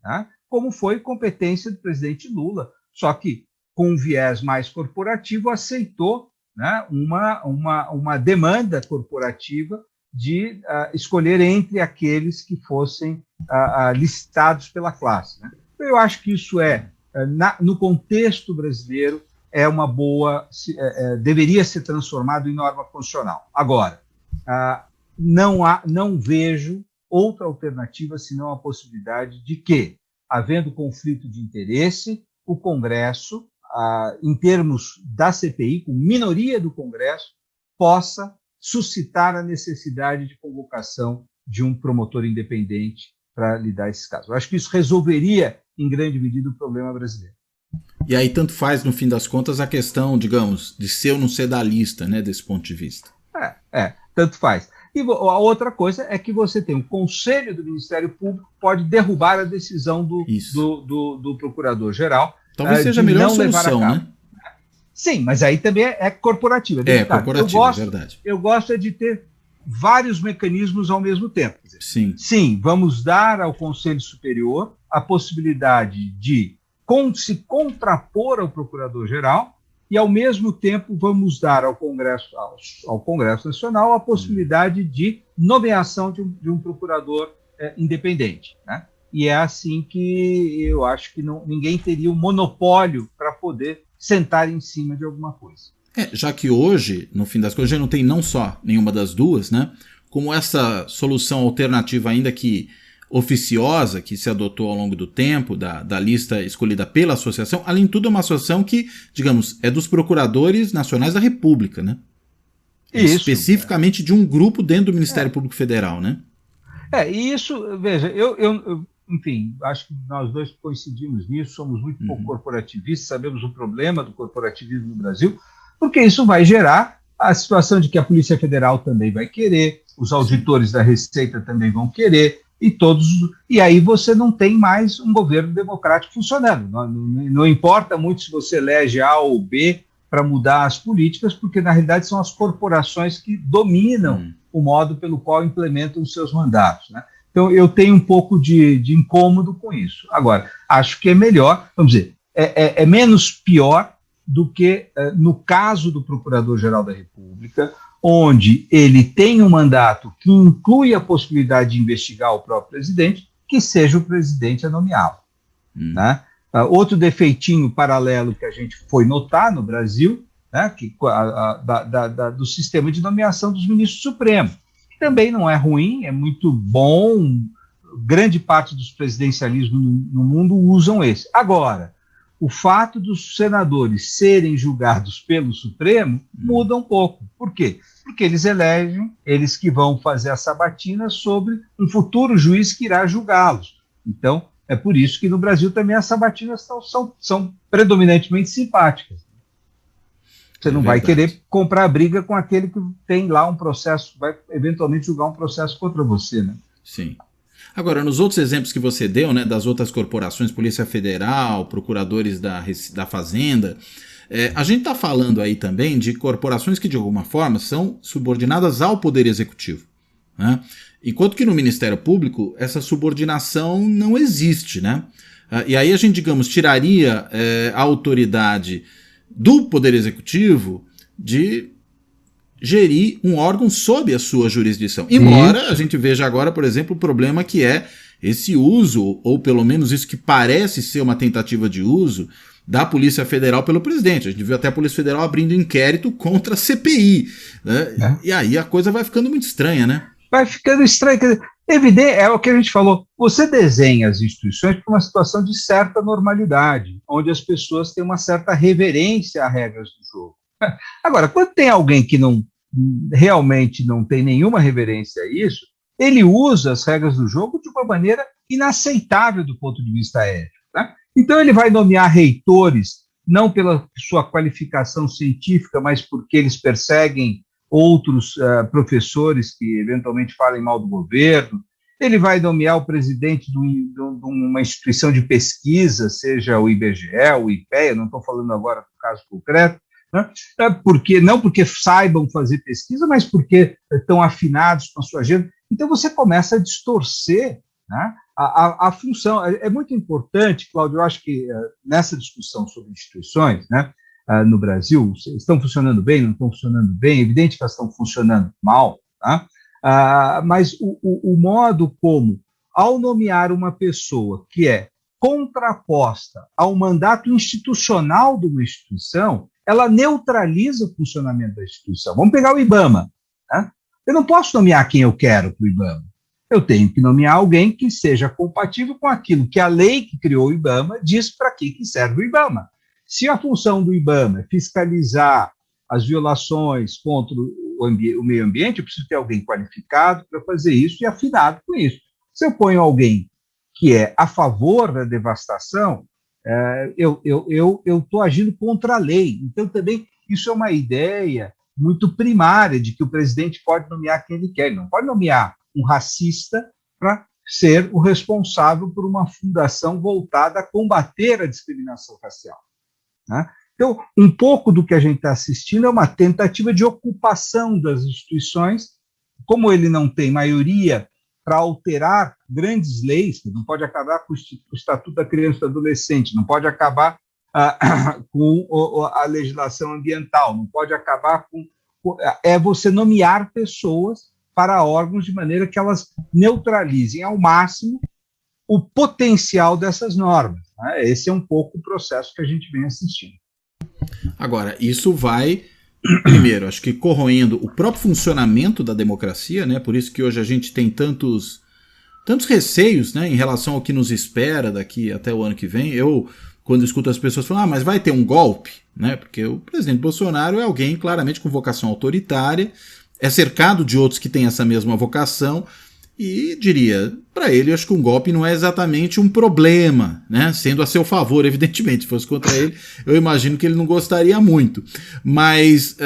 né? Como foi competência do presidente Lula, só que com um viés mais corporativo aceitou, né, uma demanda corporativa de escolher entre aqueles que fossem listados pela classe, né? Eu acho que isso no contexto brasileiro, é uma boa, deveria ser transformado em norma constitucional. Agora, não vejo outra alternativa senão a possibilidade de que, havendo conflito de interesse, o Congresso, em termos da CPI, com minoria do Congresso, possa suscitar a necessidade de convocação de um promotor independente para lidar esses casos. Eu acho que isso resolveria, em grande medida, o problema brasileiro. E aí tanto faz, no fim das contas, a questão, digamos, de ser ou não ser da lista, né, desse ponto de vista. Tanto faz. E a outra coisa é que você tem o Conselho do Ministério Público pode derrubar a decisão do Procurador-Geral. Talvez seja a melhor solução, né? Sim, mas aí também é corporativa. Corporativa, é verdade. Eu gosto de ter vários mecanismos ao mesmo tempo. Quer dizer, sim, vamos dar ao Conselho Superior a possibilidade de se contrapor ao Procurador-Geral e, ao mesmo tempo, vamos dar ao Congresso Nacional a possibilidade de nomeação de um procurador independente, né? E é assim que eu acho que ninguém teria um monopólio para poder sentar em cima de alguma coisa. Já que hoje, no fim das contas, já não tem não só nenhuma das duas, né? Como essa solução alternativa ainda que oficiosa, que se adotou ao longo do tempo, da lista escolhida pela associação, além de tudo é uma associação que, digamos, é dos procuradores nacionais da República, né? Isso. Especificamente de um grupo dentro do Ministério Público Federal, né? E isso, veja, enfim, acho que nós dois coincidimos nisso, somos muito pouco corporativistas, sabemos o problema do corporativismo no Brasil, porque isso vai gerar a situação de que a Polícia Federal também vai querer, os auditores da Receita também vão querer, e aí você não tem mais um governo democrático funcionando. Não importa muito se você elege A ou B para mudar as políticas, porque na realidade são as corporações que dominam o modo pelo qual implementam os seus mandatos, né? Então eu tenho um pouco de incômodo com isso. Agora, acho que é melhor, vamos dizer, é menos pior do que no caso do Procurador-Geral da República, onde ele tem um mandato que inclui a possibilidade de investigar o próprio presidente, que seja o presidente a nomeá-lo. Né? Outro defeitinho paralelo que a gente foi notar no Brasil, né, do sistema de nomeação dos ministros supremos. Também não é ruim, é muito bom, grande parte dos presidencialismos no mundo usam esse. Agora, o fato dos senadores serem julgados pelo Supremo muda um pouco. Por quê? Porque eles elegem, eles que vão fazer a sabatina sobre um futuro juiz que irá julgá-los. Então, é por isso que no Brasil também as sabatinas são predominantemente simpáticas. Você não vai querer comprar briga com aquele que tem lá um processo, vai eventualmente julgar um processo contra você, né? Sim. Agora, nos outros exemplos que você deu, né, das outras corporações, Polícia Federal, procuradores da Fazenda, a gente está falando aí também de corporações que, de alguma forma, são subordinadas ao Poder Executivo, né? Enquanto que no Ministério Público, essa subordinação não existe, né? E aí a gente, digamos, tiraria a autoridade do Poder Executivo de gerir um órgão sob a sua jurisdição. Embora a gente veja agora, por exemplo, o problema que é esse uso, ou pelo menos isso que parece ser uma tentativa de uso, da Polícia Federal pelo presidente. A gente viu até a Polícia Federal abrindo inquérito contra a CPI. Né? E aí a coisa vai ficando muito estranha, né? Vai ficando estranho. Evidente, é o que a gente falou. Você desenha as instituições para uma situação de certa normalidade, onde as pessoas têm uma certa reverência a regras do jogo. Agora, quando tem alguém que realmente não tem nenhuma reverência a isso, ele usa as regras do jogo de uma maneira inaceitável do ponto de vista ético. Né? Então ele vai nomear reitores, não pela sua qualificação científica, mas porque eles perseguem outros professores que eventualmente falem mal do governo. Ele vai nomear o presidente de uma instituição de pesquisa, seja o IBGE, o IPEA, não estou falando agora do caso concreto, né? Não porque saibam fazer pesquisa, mas porque estão afinados com a sua agenda. Então você começa a distorcer, né, a função. É muito importante, Cláudio, eu acho que nessa discussão sobre instituições, né, no Brasil, estão funcionando bem, não estão funcionando bem, é evidente que elas estão funcionando mal, tá? Mas o modo como, ao nomear uma pessoa que é contraposta ao mandato institucional de uma instituição, ela neutraliza o funcionamento da instituição. Vamos pegar o IBAMA. Né? Eu não posso nomear quem eu quero para o IBAMA. Eu tenho que nomear alguém que seja compatível com aquilo que a lei que criou o IBAMA diz para que serve o IBAMA. Se a função do IBAMA é fiscalizar as violações contra o meio ambiente, eu preciso ter alguém qualificado para fazer isso e afinado com isso. Se eu ponho alguém que é a favor da devastação, eu estou agindo contra a lei. Então, também, isso é uma ideia muito primária de que o presidente pode nomear quem ele quer. Ele não pode nomear um racista para ser o responsável por uma fundação voltada a combater a discriminação racial. Né? Então, um pouco do que a gente está assistindo é uma tentativa de ocupação das instituições. Como ele não tem maioria para alterar grandes leis, não pode acabar com o Estatuto da Criança e do Adolescente, não pode acabar com a legislação ambiental, não pode acabar com... É você nomear pessoas para órgãos de maneira que elas neutralizem ao máximo o potencial dessas normas. Né? Esse é um pouco o processo que a gente vem assistindo. Agora, isso vai... Primeiro, acho que corroendo o próprio funcionamento da democracia, né? Por isso que hoje a gente tem tantos receios, né, em relação ao que nos espera daqui até o ano que vem. Eu, quando escuto as pessoas falando, mas vai ter um golpe, né? Porque o presidente Bolsonaro é alguém claramente com vocação autoritária, é cercado de outros que têm essa mesma vocação, e diria, para ele, acho que um golpe não é exatamente um problema, né? Sendo a seu favor, evidentemente. Se fosse contra ele, eu imagino que ele não gostaria muito. Mas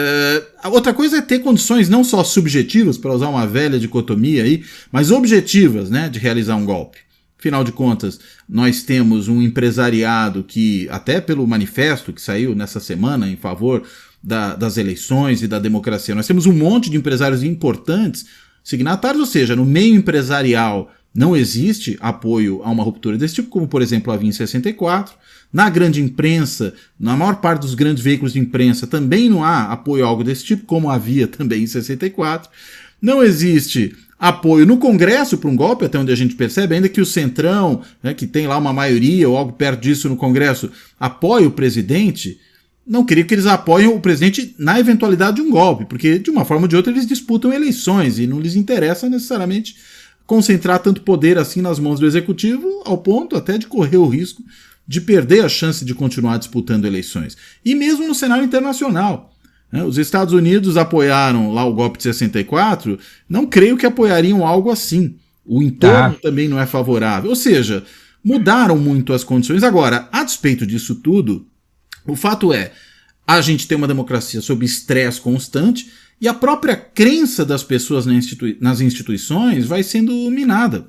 a outra coisa é ter condições não só subjetivas, para usar uma velha dicotomia aí, mas objetivas, né, de realizar um golpe. Afinal de contas, nós temos um empresariado que, até pelo manifesto que saiu nessa semana em favor das eleições e da democracia, nós temos um monte de empresários importantes signatários, ou seja, no meio empresarial Não existe apoio a uma ruptura desse tipo, como por exemplo havia em 64. Na grande imprensa, na maior parte dos grandes veículos de imprensa, também não há apoio a algo desse tipo, como havia também em 64. Não existe apoio no Congresso para um golpe, até onde a gente percebe, ainda que o Centrão, né, que tem lá uma maioria ou algo perto disso no Congresso, apoie o presidente. Não queria que eles apoiem o presidente na eventualidade de um golpe, porque de uma forma ou de outra eles disputam eleições e não lhes interessa necessariamente concentrar tanto poder assim nas mãos do executivo, ao ponto até de correr o risco de perder a chance de continuar disputando eleições. E mesmo no cenário internacional. Né, os Estados Unidos apoiaram lá o golpe de 64, não creio que apoiariam algo assim. O entorno também não é favorável. Ou seja, mudaram muito as condições. Agora, a despeito disso tudo, o fato é, a gente tem uma democracia sob estresse constante e a própria crença das pessoas nas instituições vai sendo minada.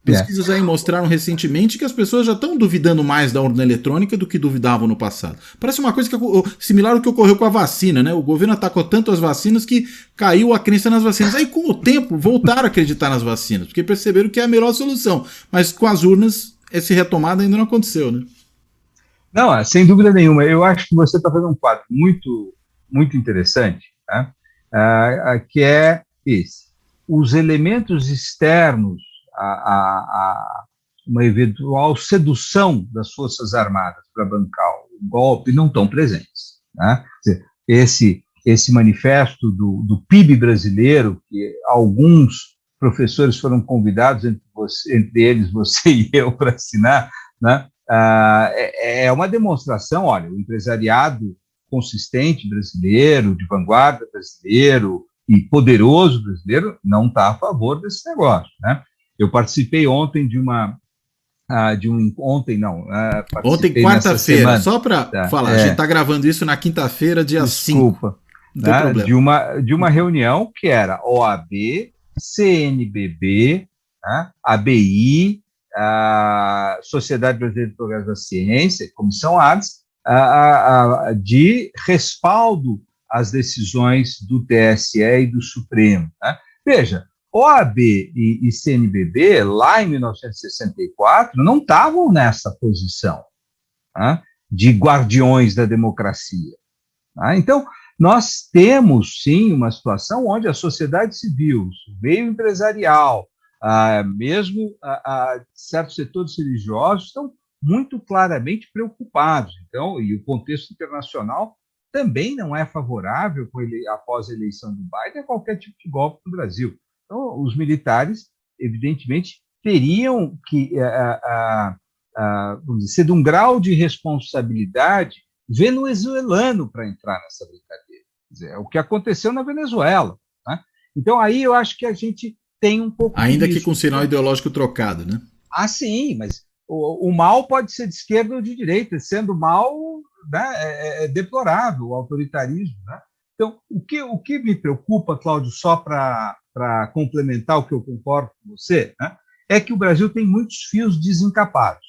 Pesquisas aí mostraram recentemente que as pessoas já estão duvidando mais da urna eletrônica do que duvidavam no passado. Parece uma coisa similar ao que ocorreu com a vacina, né? O governo atacou tanto as vacinas que caiu a crença nas vacinas. Aí, com o tempo, voltaram a acreditar nas vacinas, porque perceberam que é a melhor solução. Mas com as urnas, essa retomada ainda não aconteceu, né? Não, sem dúvida nenhuma. Eu acho que você está fazendo um quadro muito, muito interessante, né? Que é esse. Os elementos externos a uma eventual sedução das Forças Armadas para bancar o golpe não estão presentes. Né? Esse manifesto do PIB brasileiro, que alguns professores foram convidados, entre eles você e eu, para assinar, né? É uma demonstração, olha, o empresariado consistente brasileiro, de vanguarda brasileiro e poderoso brasileiro não está a favor desse negócio, né? Eu participei ontem ontem, quarta-feira, só para falar, a gente está gravando isso na quinta-feira, dia 5. Desculpa, de uma reunião que era OAB, CNBB, né, ABI, a Sociedade Brasileira de Progresso da Ciência, Comissão ADES, de respaldo às decisões do TSE e do Supremo. Né? Veja, OAB e CNBB, lá em 1964, não estavam nessa posição, né, de guardiões da democracia. Tá? Então, nós temos, sim, uma situação onde a sociedade civil, o meio empresarial, mesmo certos setores religiosos estão muito claramente preocupados. Então, e o contexto internacional também não é favorável após a eleição do Biden a qualquer tipo de golpe no Brasil. Então, os militares, evidentemente, teriam que vamos dizer, ser de um grau de responsabilidade venezuelano para entrar nessa brincadeira. Quer dizer, é o que aconteceu na Venezuela. Né? Então, aí eu acho que a gente tem um pouco ainda que com sinal ideológico trocado, né? Sim, mas o mal pode ser de esquerda ou de direita, sendo mal, né, é deplorável o autoritarismo. Né? Então, o que me preocupa, Cláudio, só para complementar o que eu concordo com você, né, é que o Brasil tem muitos fios desencapados.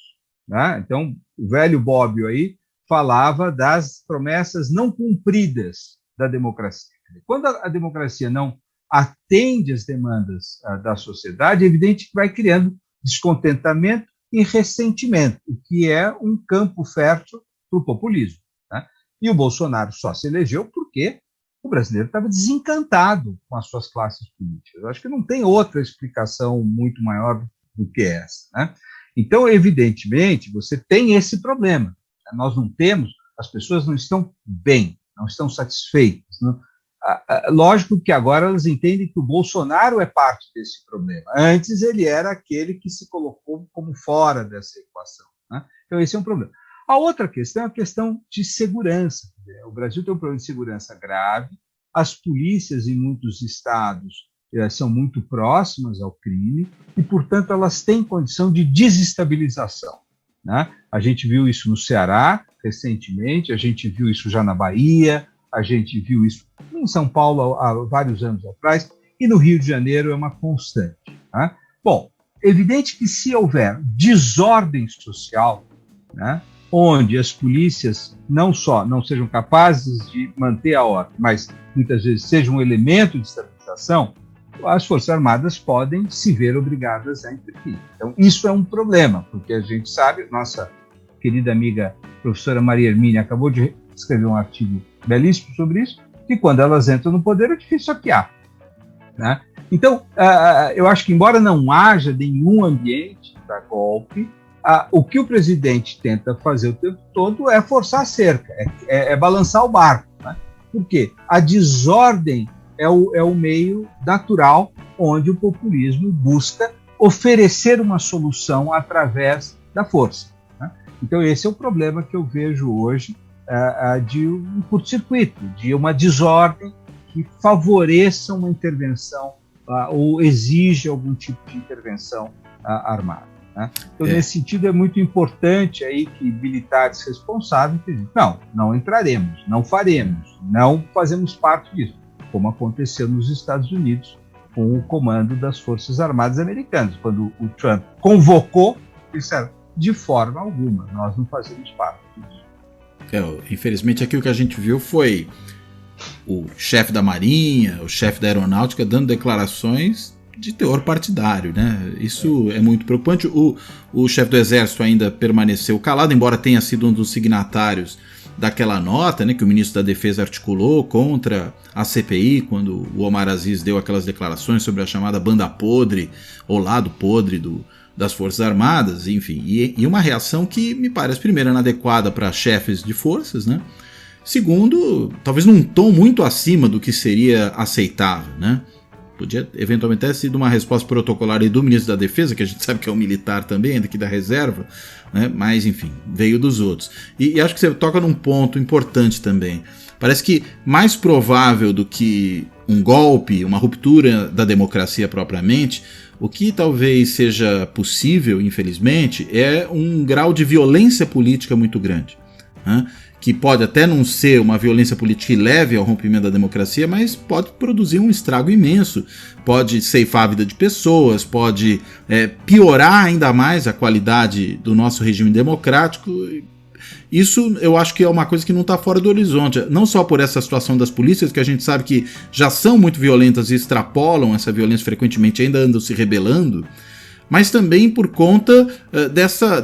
Né? Então, o velho Bobbio aí falava das promessas não cumpridas da democracia. Quando a democracia não atende às demandas da sociedade, é evidente que vai criando descontentamento e ressentimento, o que é um campo fértil para o populismo. Né? E o Bolsonaro só se elegeu porque o brasileiro estava desencantado com as suas classes políticas. Eu acho que não tem outra explicação muito maior do que essa. Né? Então, evidentemente, você tem esse problema. Nós não temos, as pessoas não estão bem, não estão satisfeitas. Não? Lógico que agora elas entendem que o Bolsonaro é parte desse problema. Antes ele era aquele que se colocou como fora dessa equação. Né? Então esse é um problema. A outra questão é a questão de segurança. O Brasil tem um problema de segurança grave, as polícias em muitos estados são muito próximas ao crime e, portanto, elas têm condição de desestabilização. Né? A gente viu isso no Ceará recentemente, a gente viu isso já na Bahia, a gente viu isso em São Paulo há vários anos atrás, e no Rio de Janeiro é uma constante. Né? Bom, evidente que se houver desordem social, né, onde as polícias não só não sejam capazes de manter a ordem, mas muitas vezes sejam um elemento de estabilização, as Forças Armadas podem se ver obrigadas a intervir. Então, isso é um problema, porque a gente sabe, nossa querida amiga professora Maria Hermínia acabou de escrever um artigo belíssimo sobre isso, que quando elas entram no poder é difícil saquear, né? Então, eu acho que, embora não haja nenhum ambiente para golpe, o que o presidente tenta fazer o tempo todo é forçar a cerca, é balançar o barco, né? Por quê? A desordem é o meio natural onde o populismo busca oferecer uma solução através da força, né? Então, esse é o problema que eu vejo hoje de um curto-circuito, de uma desordem que favoreça uma intervenção ou exige algum tipo de intervenção armada, né? Então, nesse sentido, é muito importante aí que militares responsáveis dizem, não entraremos, não faremos, não fazemos parte disso, como aconteceu nos Estados Unidos com o comando das Forças Armadas Americanas. Quando o Trump convocou, eles disseram, de forma alguma, nós não fazemos parte disso. Infelizmente, aqui o que a gente viu foi o chefe da Marinha, o chefe da Aeronáutica dando declarações de teor partidário, né? Isso é muito preocupante. O chefe do Exército ainda permaneceu calado, embora tenha sido um dos signatários daquela nota, né, que o ministro da Defesa articulou contra a CPI, quando o Omar Aziz deu aquelas declarações sobre a chamada banda podre, ou lado podre das Forças Armadas, enfim. E uma reação que me parece, primeiro, inadequada para chefes de forças, né? Segundo, talvez num tom muito acima do que seria aceitável, né? Podia eventualmente ter sido uma resposta protocolar aí do ministro da Defesa, que a gente sabe que é um militar também, daqui da reserva, né? Mas enfim, veio dos outros. E acho que você toca num ponto importante também. Parece que mais provável do que um golpe, uma ruptura da democracia propriamente, o que talvez seja possível, infelizmente, é um grau de violência política muito grande, né? Que pode até não ser uma violência política que leve ao rompimento da democracia, mas pode produzir um estrago imenso, pode ceifar a vida de pessoas, pode piorar ainda mais a qualidade do nosso regime democrático. Isso eu acho que é uma coisa que não está fora do horizonte, não só por essa situação das polícias, que a gente sabe que já são muito violentas e extrapolam essa violência frequentemente, ainda andam se rebelando, mas também por conta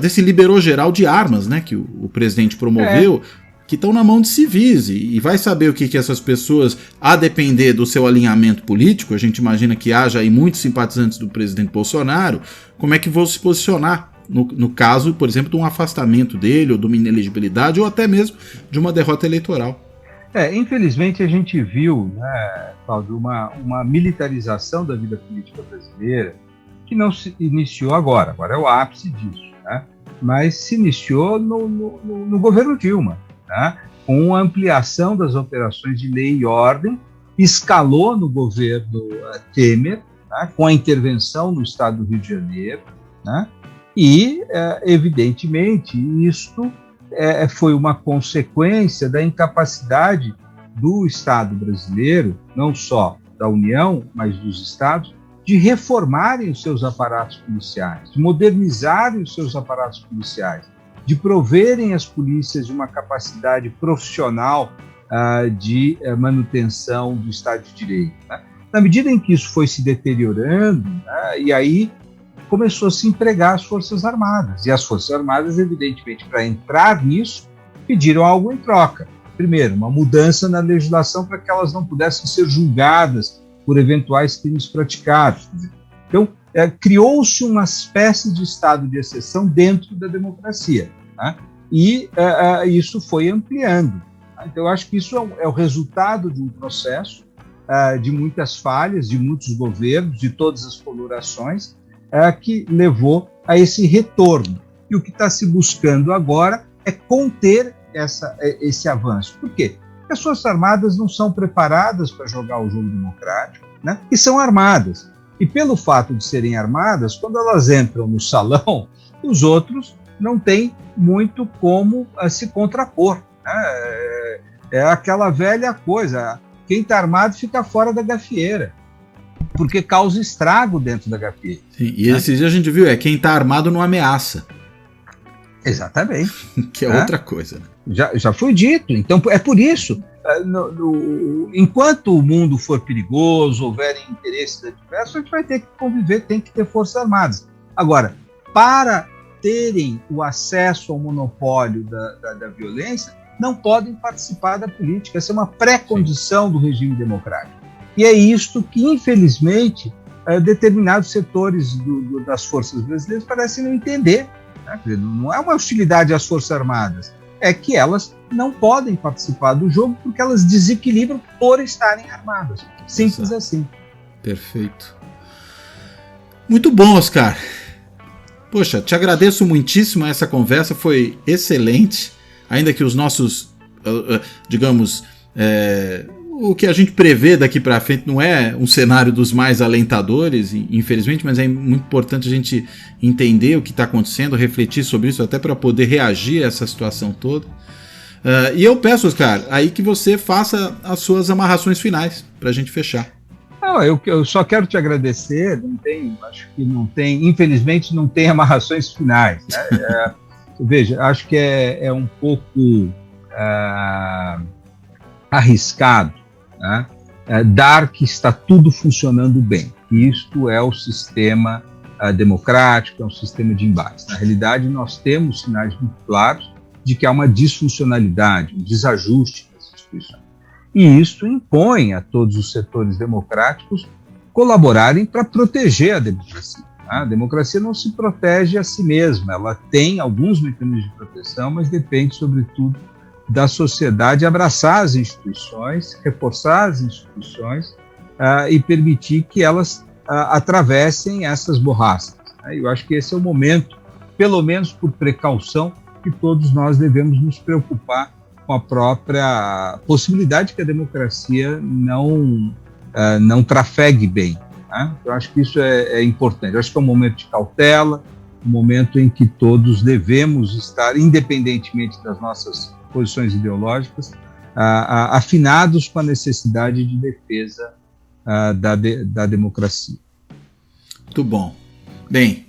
desse liberou geral de armas, né, que o presidente promoveu, que estão na mão de civis, e vai saber o que essas pessoas, a depender do seu alinhamento político, a gente imagina que haja aí muitos simpatizantes do presidente Bolsonaro, como é que vão se posicionar no caso, por exemplo, de um afastamento dele, ou de uma inelegibilidade, ou até mesmo de uma derrota eleitoral. Infelizmente a gente viu, né, Cláudio, uma militarização da vida política brasileira, que não se iniciou agora é o ápice disso, né? Mas se iniciou no governo Dilma, né? Com a ampliação das operações de lei e ordem, escalou no governo Temer, né? Com a intervenção no estado do Rio de Janeiro, né? E, evidentemente, isto foi uma consequência da incapacidade do Estado brasileiro, não só da União, mas dos Estados, de reformarem os seus aparatos policiais, de modernizarem os seus aparatos policiais, de proverem as polícias de uma capacidade profissional de manutenção do Estado de Direito, né? Na medida em que isso foi se deteriorando, né, e aí começou a se empregar as Forças Armadas. E as Forças Armadas, evidentemente, para entrar nisso, pediram algo em troca. Primeiro, uma mudança na legislação para que elas não pudessem ser julgadas por eventuais crimes praticados. Então, criou-se uma espécie de estado de exceção dentro da democracia, né? E isso foi ampliando. Então, eu acho que isso é o resultado de um processo de muitas falhas, de muitos governos, de todas as colorações, que levou a esse retorno. E o que está se buscando agora é conter esse avanço. Por quê? Porque as Forças Armadas não são preparadas para jogar o jogo democrático, né? E são armadas. E pelo fato de serem armadas, quando elas entram no salão, os outros não têm muito como se contrapor, né? É aquela velha coisa, quem está armado fica fora da gafieira, porque causa estrago dentro da gafieira. Sim, e esses dias a gente viu, quem está armado não ameaça. Exatamente. Que é outra coisa. Já foi dito. Então, é por isso enquanto o mundo for perigoso, houverem interesses adversos, a gente vai ter que conviver, tem que ter forças armadas. Agora, para terem o acesso ao monopólio da violência, não podem participar da política. Essa é uma pré-condição do regime democrático. E é isto que, infelizmente, determinados setores das forças brasileiras parecem não entender. Né? Não é uma hostilidade às Forças Armadas, é que elas não podem participar do jogo porque elas desequilibram por estarem armadas. Simples assim. Perfeito. Muito bom, Oscar. Poxa, te agradeço muitíssimo, essa conversa foi excelente, ainda que os nossos, digamos, o que a gente prevê daqui para frente não é um cenário dos mais alentadores, infelizmente, mas é muito importante a gente entender o que está acontecendo, refletir sobre isso, até para poder reagir a essa situação toda. E eu peço, Oscar, aí que você faça as suas amarrações finais para a gente fechar. Não, eu só quero te agradecer, acho que não tem, infelizmente não tem amarrações finais. Né? Veja, acho que é um pouco arriscado, né? Dar que está tudo funcionando bem. Isto é o sistema democrático, é um sistema de embate. Na realidade, nós temos sinais muito claros de que há uma disfuncionalidade, um desajuste das instituições. E isso impõe a todos os setores democráticos colaborarem para proteger a democracia. A democracia não se protege a si mesma, ela tem alguns mecanismos de proteção, mas depende, sobretudo, da sociedade abraçar as instituições, reforçar as instituições e permitir que elas atravessem essas borrascas. Eu acho que esse é o momento, pelo menos por precaução, que todos nós devemos nos preocupar com a própria possibilidade que a democracia não trafegue bem. Né? Eu acho que isso é importante. Eu acho que é um momento de cautela, um momento em que todos devemos estar, independentemente das nossas posições ideológicas, afinados com a necessidade de defesa da democracia. Muito bom. Bem,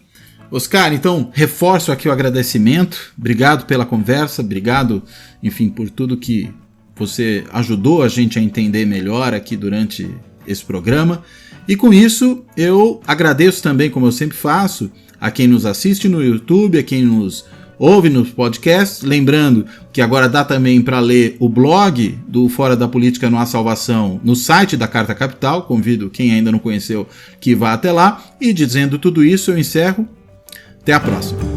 Oscar, então, reforço aqui o agradecimento. Obrigado pela conversa, obrigado, enfim, por tudo que você ajudou a gente a entender melhor aqui durante esse programa. E com isso, eu agradeço também, como eu sempre faço, a quem nos assiste no YouTube, a quem nos ouve nos podcasts. Lembrando que agora dá também para ler o blog do Fora da Política Não Há Salvação no site da Carta Capital. Convido quem ainda não conheceu que vá até lá. E dizendo tudo isso, eu encerro. Até a próxima.